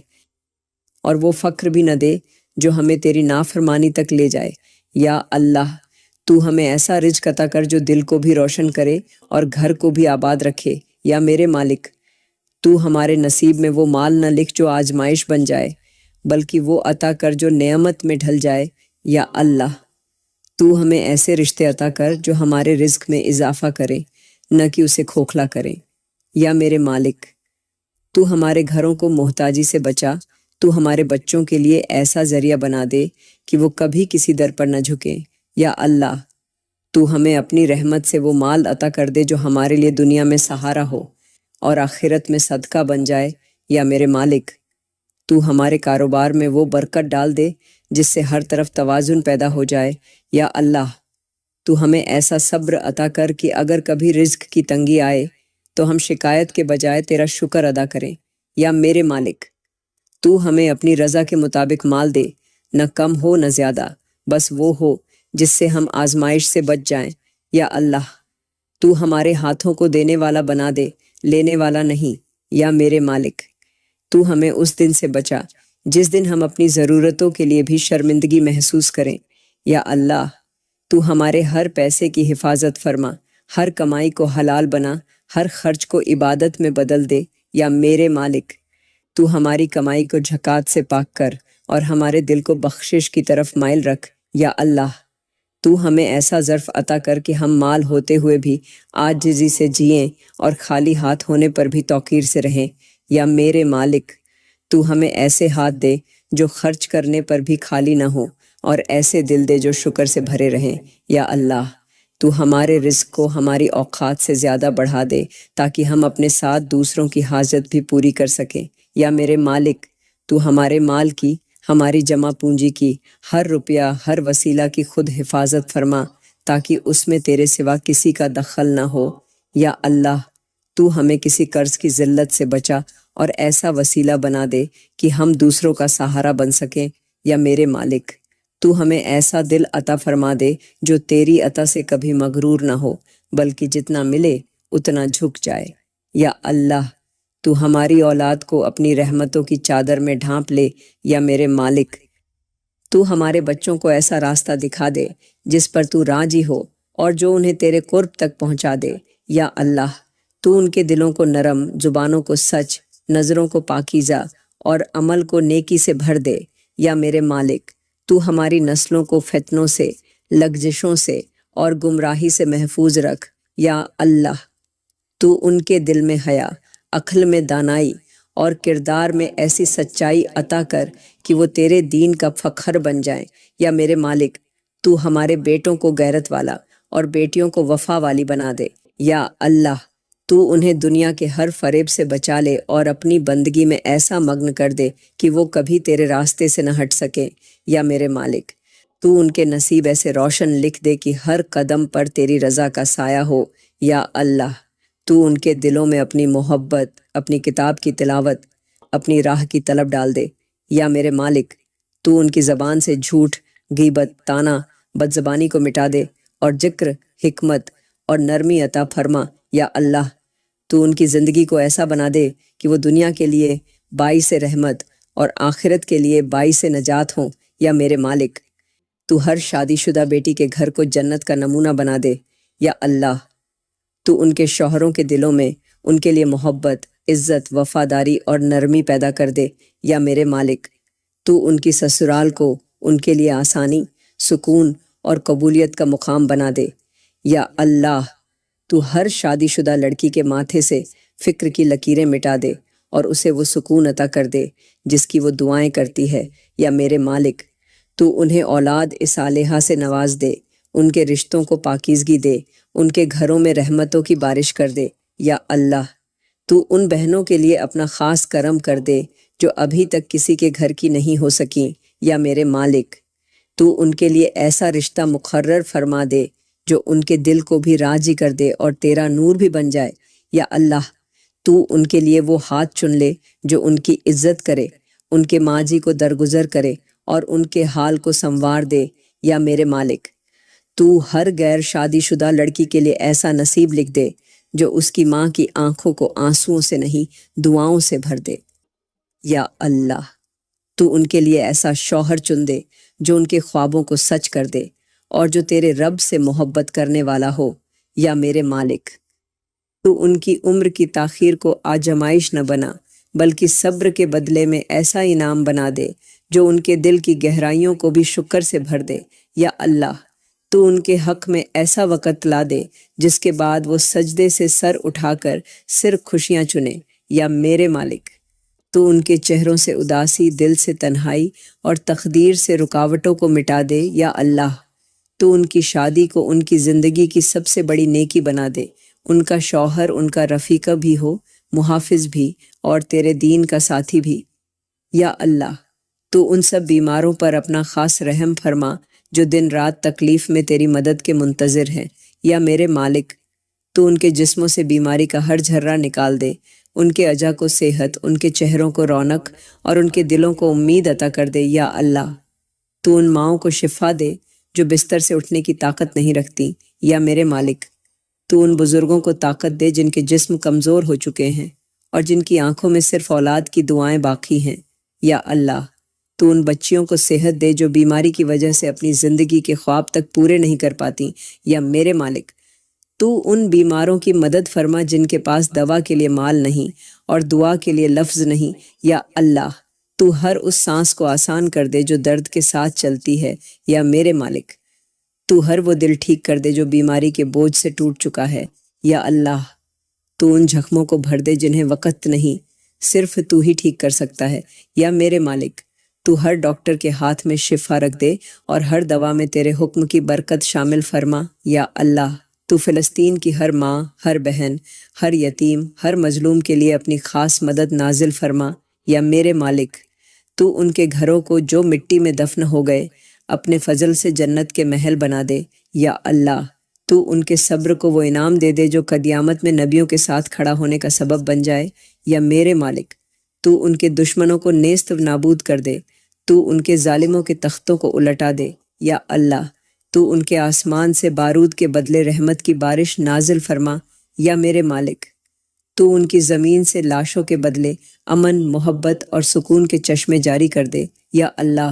اور وہ فقر بھی نہ دے جو ہمیں تیری نافرمانی تک لے جائے۔ یا اللہ، تو ہمیں ایسا رزق عطا کر جو دل کو بھی روشن کرے اور گھر کو بھی آباد رکھے۔ یا میرے مالک، تو ہمارے نصیب میں وہ مال نہ لکھ جو آزمائش بن جائے، بلکہ وہ عطا کر جو نعمت میں ڈھل جائے۔ یا اللہ، تو ہمیں ایسے رشتے عطا کر جو ہمارے رزق میں اضافہ کریں، نہ کہ اسے کھوکھلا کریں۔ یا میرے مالک، تو ہمارے گھروں کو محتاجی سے بچا، تو ہمارے بچوں کے لیے ایسا ذریعہ بنا دے کہ وہ کبھی کسی در پر نہ جھکیں۔ یا اللہ، تو ہمیں اپنی رحمت سے وہ مال عطا کر دے جو ہمارے لیے دنیا میں سہارا ہو اور آخرت میں صدقہ بن جائے۔ یا میرے مالک، تو ہمارے کاروبار میں وہ برکت ڈال دے جس سے ہر طرف توازن پیدا ہو جائے۔ یا اللہ، تو ہمیں ایسا صبر عطا کر کہ اگر کبھی رزق کی تنگی آئے تو ہم شکایت کے بجائے تیرا شکر ادا کریں۔ یا میرے مالک، تو ہمیں اپنی رضا کے مطابق مال دے، نہ کم ہو نہ زیادہ، بس وہ ہو جس سے ہم آزمائش سے بچ جائیں۔ یا اللہ، تو ہمارے ہاتھوں کو دینے والا بنا دے، لینے والا نہیں۔ یا میرے مالک، تو ہمیں اس دن سے بچا جس دن ہم اپنی ضرورتوں کے لیے بھی شرمندگی محسوس کریں۔ یا اللہ، تو ہمارے ہر پیسے کی حفاظت فرما، ہر کمائی کو حلال بنا، ہر خرچ کو عبادت میں بدل دے۔ یا میرے مالک، تو ہماری کمائی کو جھکات سے پاک کر اور ہمارے دل کو بخشش کی طرف مائل رکھ۔ یا اللہ، تو ہمیں ایسا ظرف عطا کر کہ ہم مال ہوتے ہوئے بھی عاجزی سے جئیں اور خالی ہاتھ ہونے پر بھی توقیر سے رہیں۔ یا میرے مالک، تو ہمیں ایسے ہاتھ دے جو خرچ کرنے پر بھی خالی نہ ہو، اور ایسے دل دے جو شکر سے بھرے رہیں۔ یا اللہ، تو ہمارے رزق کو ہماری اوقات سے زیادہ بڑھا دے تاکہ ہم اپنے ساتھ دوسروں کی حاجت بھی پوری کر سکیں۔ یا میرے مالک، تو ہمارے مال کی، ہماری جمع پونجی کی، ہر روپیہ، ہر وسیلہ کی خود حفاظت فرما تاکہ اس میں تیرے سوا کسی کا دخل نہ ہو۔ یا اللہ، تو ہمیں کسی قرض کی ذلت سے بچا اور ایسا وسیلہ بنا دے کہ ہم دوسروں کا سہارا بن سکیں۔ یا میرے مالک، تو ہمیں ایسا دل عطا فرما دے جو تیری عطا سے کبھی مغرور نہ ہو بلکہ جتنا ملے اتنا جھک جائے۔ یا اللہ، تو ہماری اولاد کو اپنی رحمتوں کی چادر میں ڈھانپ لے۔ یا میرے مالک، تو ہمارے بچوں کو ایسا راستہ دکھا دے جس پر تو راضی ہو اور جو انہیں تیرے قرب تک پہنچا دے۔ یا اللہ، تو ان کے دلوں کو نرم، زبانوں کو سچ، نظروں کو پاکیزہ اور عمل کو نیکی سے بھر دے۔ یا میرے مالک، تو ہماری نسلوں کو فتنوں سے، لغزشوں سے اور گمراہی سے محفوظ رکھ۔ یا اللہ، تو ان کے دل میں حیا، عقل میں دانائی اور کردار میں ایسی سچائی عطا کر کہ وہ تیرے دین کا فخر بن جائیں۔ یا میرے مالک، تو ہمارے بیٹوں کو غیرت والا اور بیٹیوں کو وفا والی بنا دے۔ یا اللہ، تو انہیں دنیا کے ہر فریب سے بچا لے اور اپنی بندگی میں ایسا مگن کر دے کہ وہ کبھی تیرے راستے سے نہ ہٹ سکے۔ یا میرے مالک، تو ان کے نصیب ایسے روشن لکھ دے کہ ہر قدم پر تیری رضا کا سایہ ہو۔ یا اللہ، تو ان کے دلوں میں اپنی محبت، اپنی کتاب کی تلاوت، اپنی راہ کی طلب ڈال دے۔ یا میرے مالک، تو ان کی زبان سے جھوٹ، غیبت، طعنہ، بدزبانی کو مٹا دے اور ذکر، حکمت اور نرمی عطا فرما۔ یا اللہ، تو ان کی زندگی کو ایسا بنا دے کہ وہ دنیا کے لیے باعث رحمت اور آخرت کے لیے باعث نجات ہوں۔ یا میرے مالک، تو ہر شادی شدہ بیٹی کے گھر کو جنت کا نمونہ بنا دے۔ یا اللہ، تو ان کے شوہروں کے دلوں میں ان کے لیے محبت، عزت، وفاداری اور نرمی پیدا کر دے۔ یا میرے مالک، تو ان کی سسرال کو ان کے لیے آسانی، سکون اور قبولیت کا مقام بنا دے۔ یا اللہ، تو ہر شادی شدہ لڑکی کے ماتھے سے فکر کی لکیریں مٹا دے اور اسے وہ سکون عطا کر دے جس کی وہ دعائیں کرتی ہے۔ یا میرے مالک، تو انہیں اولاد صالحہ سے نواز دے، ان کے رشتوں کو پاکیزگی دے، ان کے گھروں میں رحمتوں کی بارش کر دے۔ یا اللہ، تو ان بہنوں کے لیے اپنا خاص کرم کر دے جو ابھی تک کسی کے گھر کی نہیں ہو سکیں۔ یا میرے مالک، تو ان کے لیے ایسا رشتہ مقرر فرما دے جو ان کے دل کو بھی راضی کر دے اور تیرا نور بھی بن جائے۔ یا اللہ، تو ان کے لیے وہ ہاتھ چن لے جو ان کی عزت کرے، ان کے ماضی کو درگزر کرے اور ان کے حال کو سنوار دے۔ یا میرے مالک، تو ہر غیر شادی شدہ لڑکی کے لیے ایسا نصیب لکھ دے جو اس کی ماں کی آنکھوں کو آنسوؤں سے نہیں، دعاؤں سے بھر دے۔ یا اللہ، تو ان کے لیے ایسا شوہر چن دے جو ان کے خوابوں کو سچ کر دے اور جو تیرے رب سے محبت کرنے والا ہو۔ یا میرے مالک، تو ان کی عمر کی تاخیر کو آزمائش نہ بنا بلکہ صبر کے بدلے میں ایسا انعام بنا دے جو ان کے دل کی گہرائیوں کو بھی شکر سے بھر دے۔ یا اللہ، تو ان کے حق میں ایسا وقت لا دے جس کے بعد وہ سجدے سے سر اٹھا کر صرف خوشیاں چنے۔ یا میرے مالک، تو ان کے چہروں سے اداسی، دل سے تنہائی اور تقدیر سے رکاوٹوں کو مٹا دے۔ یا اللہ، تو ان کی شادی کو ان کی زندگی کی سب سے بڑی نیکی بنا دے، ان کا شوہر ان کا رفیقہ بھی ہو، محافظ بھی اور تیرے دین کا ساتھی بھی۔ یا اللہ، تو ان سب بیماروں پر اپنا خاص رحم فرما جو دن رات تکلیف میں تیری مدد کے منتظر ہیں۔ یا میرے مالک، تو ان کے جسموں سے بیماری کا ہر جھرہ نکال دے، ان کے اعضاء کو صحت، ان کے چہروں کو رونق اور ان کے دلوں کو امید عطا کر دے۔ یا اللہ، تو ان ماؤں کو شفا دے جو بستر سے اٹھنے کی طاقت نہیں رکھتی۔ یا میرے مالک، تو ان بزرگوں کو طاقت دے جن کے جسم کمزور ہو چکے ہیں اور جن کی آنکھوں میں صرف اولاد کی دعائیں باقی ہیں۔ یا اللہ، تو ان بچیوں کو صحت دے جو بیماری کی وجہ سے اپنی زندگی کے خواب تک پورے نہیں کر پاتی۔ یا میرے مالک، تو ان بیماروں کی مدد فرما جن کے پاس دوا کے لیے مال نہیں اور دعا کے لیے لفظ نہیں۔ یا اللہ، تو ہر اس سانس کو آسان کر دے جو درد کے ساتھ چلتی ہے۔ یا میرے مالک، تو ہر وہ دل ٹھیک کر دے جو بیماری کے بوجھ سے ٹوٹ چکا ہے۔ یا اللہ، تو ان زخموں کو بھر دے جنہیں وقت نہیں، صرف تو ہی ٹھیک کر سکتا ہے۔ یا میرے مالک، تو ہر ڈاکٹر کے ہاتھ میں شفا رکھ دے اور ہر دوا میں تیرے حکم کی برکت شامل فرما۔ یا اللہ، تو فلسطین کی ہر ماں، ہر بہن، ہر یتیم، ہر مظلوم کے لیے اپنی خاص مدد نازل فرما۔ یا میرے مالک، تو ان کے گھروں کو جو مٹی میں دفن ہو گئے اپنے فضل سے جنت کے محل بنا دے۔ یا اللہ، تو ان کے صبر کو وہ انعام دے دے جو قیامت میں نبیوں کے ساتھ کھڑا ہونے کا سبب بن جائے۔ یا میرے مالک، تو ان کے دشمنوں کو نیست و نابود کر دے، تو ان کے ظالموں کے تختوں کو الٹا دے۔ یا اللہ، تو ان کے آسمان سے بارود کے بدلے رحمت کی بارش نازل فرما۔ یا میرے مالک، تو ان کی زمین سے لاشوں کے بدلے امن، محبت اور سکون کے چشمے جاری کر دے۔ یا اللہ،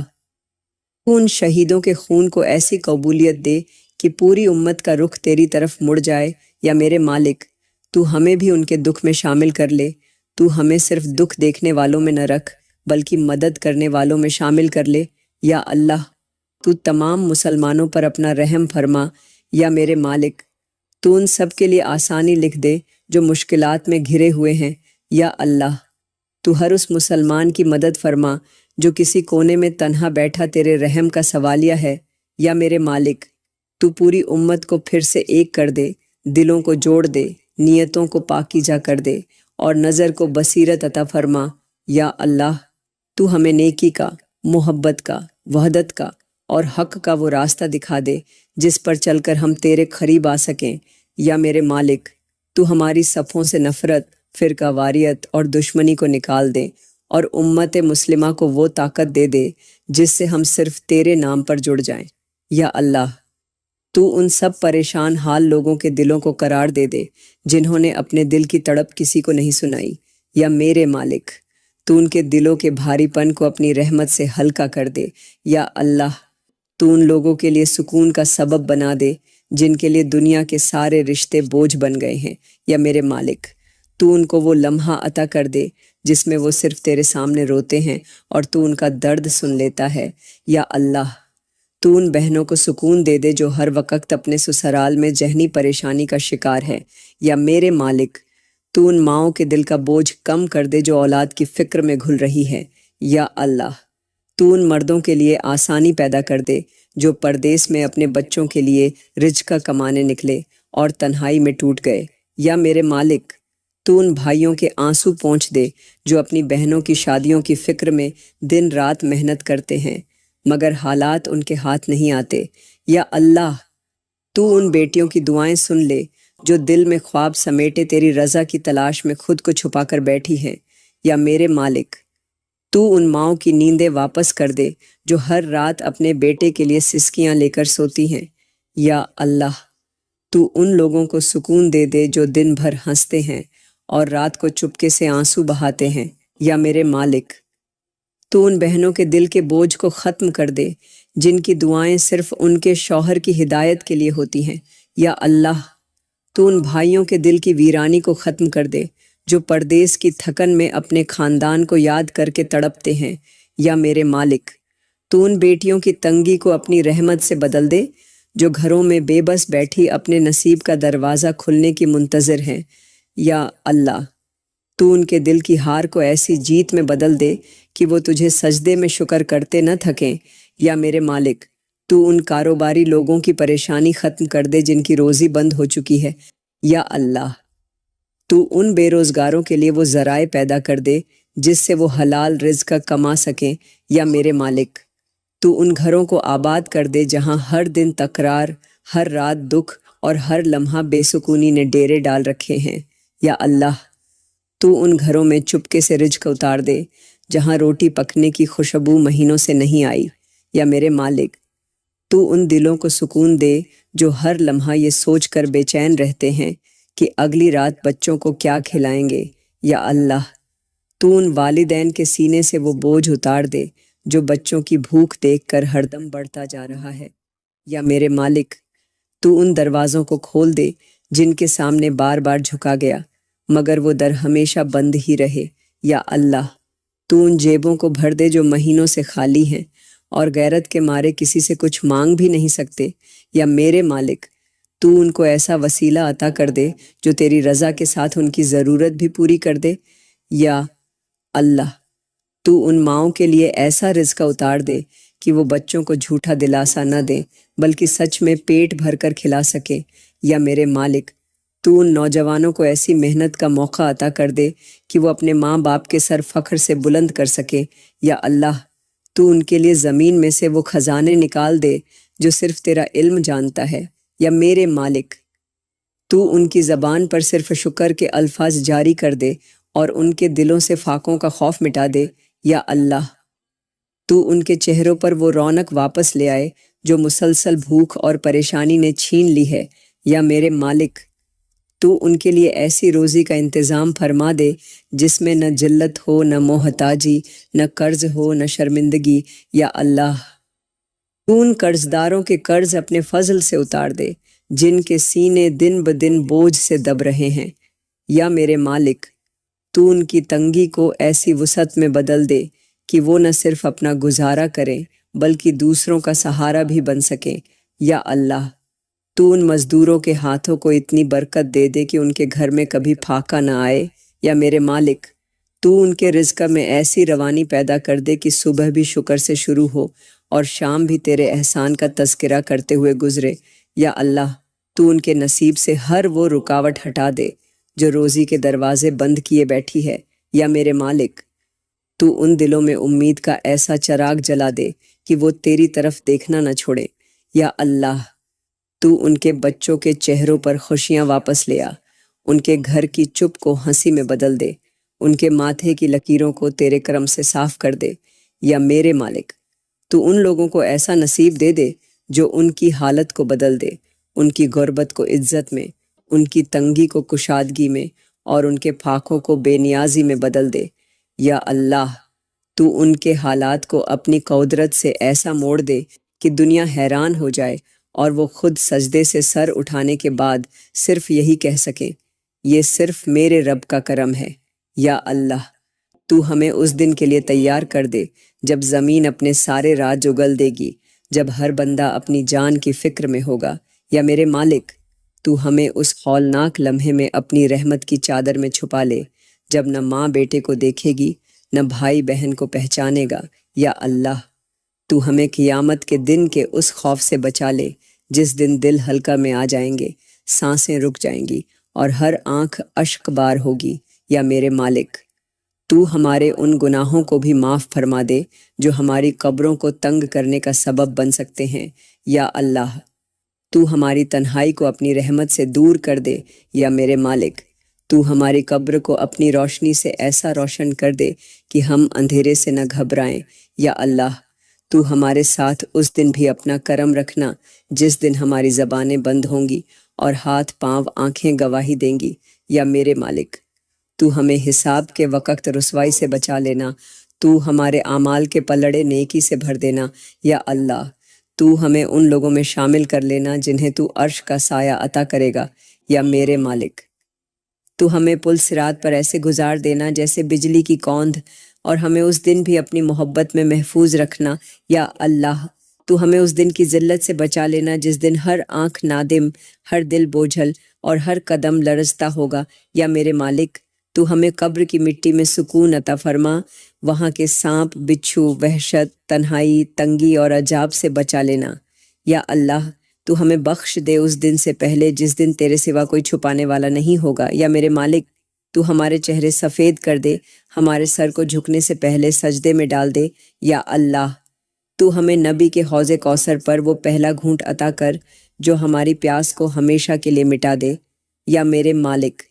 تو ان شہیدوں کے خون کو ایسی قبولیت دے کہ پوری امت کا رخ تیری طرف مڑ جائے۔ یا میرے مالک، تو ہمیں بھی ان کے دکھ میں شامل کر لے، تو ہمیں صرف دکھ دیکھنے والوں میں نہ رکھ بلکہ مدد کرنے والوں میں شامل کر لے۔ یا اللہ، تو تمام مسلمانوں پر اپنا رحم فرما۔ یا میرے مالک، تو ان سب کے لیے آسانی لکھ دے جو مشکلات میں گھرے ہوئے ہیں۔ یا اللہ تو ہر اس مسلمان کی مدد فرما جو کسی کونے میں تنہا بیٹھا تیرے رحم کا سوالیہ ہے۔ یا میرے مالک تو پوری امت کو پھر سے ایک کر دے، دلوں کو جوڑ دے، نیتوں کو پاکیزہ کر دے اور نظر کو بصیرت عطا فرما۔ یا اللہ تو ہمیں نیکی کا، محبت کا، وحدت کا اور حق کا وہ راستہ دکھا دے جس پر چل کر ہم تیرے قریب آ سکیں۔ یا میرے مالک تو ہماری صفوں سے نفرت، فرقہ واریت اور دشمنی کو نکال دے اور امت مسلمہ کو وہ طاقت دے دے جس سے ہم صرف تیرے نام پر جڑ جائیں۔ یا اللہ تو ان سب پریشان حال لوگوں کے دلوں کو قرار دے دے جنہوں نے اپنے دل کی تڑپ کسی کو نہیں سنائی۔ یا میرے مالک تو ان کے دلوں کے بھاری پن کو اپنی رحمت سے ہلکا کر دے۔ یا اللہ تو ان لوگوں کے لیے سکون کا سبب بنا دے جن کے لیے دنیا کے سارے رشتے بوجھ بن گئے ہیں۔ یا میرے مالک تو ان کو وہ لمحہ عطا کر دے جس میں وہ صرف تیرے سامنے روتے ہیں اور تو ان کا درد سن لیتا ہے۔ یا اللہ تو ان بہنوں کو سکون دے دے جو ہر وقت اپنے سسرال میں ذہنی پریشانی کا شکار ہے۔ یا میرے مالک تو ان ماؤں کے دل کا بوجھ کم کر دے جو اولاد کی فکر میں گھل رہی ہے۔ یا اللہ تو ان مردوں کے لیے آسانی پیدا کر دے جو پردیس میں اپنے بچوں کے لیے رزق کمانے نکلے اور تنہائی میں ٹوٹ گئے۔ یا میرے مالک تو ان بھائیوں کے آنسو پونچھ دے جو اپنی بہنوں کی شادیوں کی فکر میں دن رات محنت کرتے ہیں مگر حالات ان کے ہاتھ نہیں آتے۔ یا اللہ تو ان بیٹیوں کی دعائیں سن لے جو دل میں خواب سمیٹے تیری رضا کی تلاش میں خود کو چھپا کر بیٹھی ہیں۔ یا میرے مالک تو ان ماؤں کی نیندیں واپس کر دے جو ہر رات اپنے بیٹے کے لیے سسکیاں لے کر سوتی ہیں۔ یا اللہ تو ان لوگوں کو سکون دے دے جو دن بھر ہنستے ہیں اور رات کو چپکے سے آنسو بہاتے ہیں۔ یا میرے مالک تو ان بہنوں کے دل کے بوجھ کو ختم کر دے جن کی دعائیں صرف ان کے شوہر کی ہدایت کے لیے ہوتی ہیں۔ یا اللہ تو ان بھائیوں کے دل کی ویرانی کو ختم کر دے جو پردیس کی تھکن میں اپنے خاندان کو یاد کر کے تڑپتے ہیں۔ یا میرے مالک تو ان بیٹیوں کی تنگی کو اپنی رحمت سے بدل دے جو گھروں میں بے بس بیٹھی اپنے نصیب کا دروازہ کھلنے کی منتظر ہیں۔ یا اللہ تو ان کے دل کی ہار کو ایسی جیت میں بدل دے کہ وہ تجھے سجدے میں شکر کرتے نہ تھکیں۔ یا میرے مالک تو ان کاروباری لوگوں کی پریشانی ختم کر دے جن کی روزی بند ہو چکی ہے۔ یا اللہ تو ان بے روزگاروں کے لیے وہ ذرائع پیدا کر دے جس سے وہ حلال رزق کما سکیں۔ یا میرے مالک تو ان گھروں کو آباد کر دے جہاں ہر دن تکرار، ہر رات دکھ اور ہر لمحہ بے سکونی نے ڈیرے ڈال رکھے ہیں۔ یا اللہ تو ان گھروں میں چپکے سے رزق اتار دے جہاں روٹی پکنے کی خوشبو مہینوں سے نہیں آئی۔ یا میرے مالک تو ان دلوں کو سکون دے جو ہر لمحہ یہ سوچ کر بے چین رہتے ہیں کہ اگلی رات بچوں کو کیا کھلائیں گے۔ یا اللہ تو ان والدین کے سینے سے وہ بوجھ اتار دے جو بچوں کی بھوک دیکھ کر ہر دم بڑھتا جا رہا ہے۔ یا میرے مالک تو ان دروازوں کو کھول دے جن کے سامنے بار بار جھکا گیا مگر وہ در ہمیشہ بند ہی رہے۔ یا اللہ تو ان جیبوں کو بھر دے جو مہینوں سے خالی ہیں اور غیرت کے مارے کسی سے کچھ مانگ بھی نہیں سکتے۔ یا میرے مالک تو ان کو ایسا وسیلہ عطا کر دے جو تیری رضا کے ساتھ ان کی ضرورت بھی پوری کر دے۔ یا اللہ تو ان ماؤں کے لیے ایسا رزق اتار دے کہ وہ بچوں کو جھوٹا دلاسا نہ دیں بلکہ سچ میں پیٹ بھر کر کھلا سکے۔ یا میرے مالک تو ان نوجوانوں کو ایسی محنت کا موقع عطا کر دے کہ وہ اپنے ماں باپ کے سر فخر سے بلند کر سکے۔ یا اللہ تو ان کے لیے زمین میں سے وہ خزانے نکال دے جو صرف تیرا علم جانتا ہے۔ یا میرے مالک تو ان کی زبان پر صرف شکر کے الفاظ جاری کر دے اور ان کے دلوں سے فاقوں کا خوف مٹا دے۔ یا اللہ تو ان کے چہروں پر وہ رونق واپس لے آئے جو مسلسل بھوک اور پریشانی نے چھین لی ہے۔ یا میرے مالک تو ان کے لیے ایسی روزی کا انتظام فرما دے جس میں نہ ذلت ہو، نہ محتاجی، نہ قرض ہو، نہ شرمندگی۔ یا اللہ تو ان قرض داروں کے قرض اپنے فضل سے اتار دے جن کے سینے دن بدن بوجھ سے دب رہے ہیں۔ یا میرے مالک تو ان کی تنگی کو ایسی وسعت میں بدل دے کہ وہ نہ صرف اپنا گزارا کریں بلکہ دوسروں کا سہارا بھی بن سکیں۔ یا اللہ تو ان مزدوروں کے ہاتھوں کو اتنی برکت دے دے کہ ان کے گھر میں کبھی پھاکا نہ آئے۔ یا میرے مالک تو ان کے رزق میں ایسی روانی پیدا کر دے کہ صبح بھی شکر سے شروع ہو اور شام بھی تیرے احسان کا تذکرہ کرتے ہوئے گزرے۔ یا اللہ تو ان کے نصیب سے ہر وہ رکاوٹ ہٹا دے جو روزی کے دروازے بند کیے بیٹھی ہے۔ یا میرے مالک تو ان دلوں میں امید کا ایسا چراغ جلا دے کہ وہ تیری طرف دیکھنا نہ چھوڑے۔ یا اللہ تو ان کے بچوں کے چہروں پر خوشیاں واپس لے آ، ان کے گھر کی چپ کو ہنسی میں بدل دے، ان کے ماتھے کی لکیروں کو تیرے کرم سے صاف کر دے۔ یا میرے مالک تو ان لوگوں کو ایسا نصیب دے دے جو ان کی حالت کو بدل دے، ان کی غربت کو عزت میں، ان کی تنگی کو کشادگی میں اور ان کے پھاکوں کو بے نیازی میں بدل دے۔ یا اللہ تو ان کے حالات کو اپنی قدرت سے ایسا موڑ دے کہ دنیا حیران ہو جائے اور وہ خود سجدے سے سر اٹھانے کے بعد صرف یہی کہہ سکیں، یہ صرف میرے رب کا کرم ہے۔ یا اللہ تو ہمیں اس دن کے لیے تیار کر دے جب زمین اپنے سارے راج اگل دے گی، جب ہر بندہ اپنی جان کی فکر میں ہوگا۔ یا میرے مالک تو ہمیں اس ہولناک لمحے میں اپنی رحمت کی چادر میں چھپا لے جب نہ ماں بیٹے کو دیکھے گی، نہ بھائی بہن کو پہچانے گا۔ یا اللہ تو ہمیں قیامت کے دن کے اس خوف سے بچا لے جس دن دل ہلکا میں آ جائیں گے، سانسیں رک جائیں گی اور ہر آنکھ اشک بار ہوگی۔ یا میرے مالک تو ہمارے ان گناہوں کو بھی معاف فرما دے جو ہماری قبروں کو تنگ کرنے کا سبب بن سکتے ہیں۔ یا اللہ تو ہماری تنہائی کو اپنی رحمت سے دور کر دے۔ یا میرے مالک تو ہماری قبر کو اپنی روشنی سے ایسا روشن کر دے کہ ہم اندھیرے سے نہ گھبرائیں۔ یا اللہ تو ہمارے ساتھ اس دن بھی اپنا کرم رکھنا جس دن ہماری زبانیں بند ہوں گی اور ہاتھ پاؤں آنکھیں گواہی دیں گی۔ یا میرے مالک تو ہمیں حساب کے وقت رسوائی سے بچا لینا، تو ہمارے اعمال کے پلڑے نیکی سے بھر دینا۔ یا اللہ تو ہمیں ان لوگوں میں شامل کر لینا جنہیں تو عرش کا سایہ عطا کرے گا۔ یا میرے مالک تو ہمیں پل صراط پر ایسے گزار دینا جیسے بجلی کی کوندھ، اور ہمیں اس دن بھی اپنی محبت میں محفوظ رکھنا۔ یا اللہ تو ہمیں اس دن کی ذلت سے بچا لینا جس دن ہر آنکھ نادم، ہر دل بوجھل اور ہر قدم لرزتا ہوگا۔ یا میرے مالک تو ہمیں قبر کی مٹی میں سکون عطا فرما، وہاں کے سانپ، بچھو، وحشت، تنہائی، تنگی اور عذاب سے بچا لینا۔ یا اللہ تو ہمیں بخش دے اس دن سے پہلے جس دن تیرے سوا کوئی چھپانے والا نہیں ہوگا۔ یا میرے مالک تو ہمارے چہرے سفید کر دے، ہمارے سر کو جھکنے سے پہلے سجدے میں ڈال دے۔ یا اللہ تو ہمیں نبی کے حوض کوثر پر وہ پہلا گھونٹ عطا کر جو ہماری پیاس کو ہمیشہ کے لیے مٹا دے۔ یا میرے مالک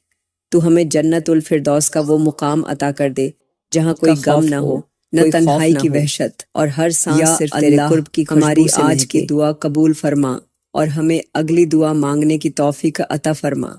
تو ہمیں جنت الفردوس کا وہ مقام عطا کر دے جہاں کوئی غم نہ ہو، نہ تنہائی کی وحشت، اور ہر سانس صرف تیرے قرب کی خوشبو سے مہکے۔ ہماری آج کی دعا قبول فرما اور ہمیں اگلی دعا مانگنے کی توفیق عطا فرما۔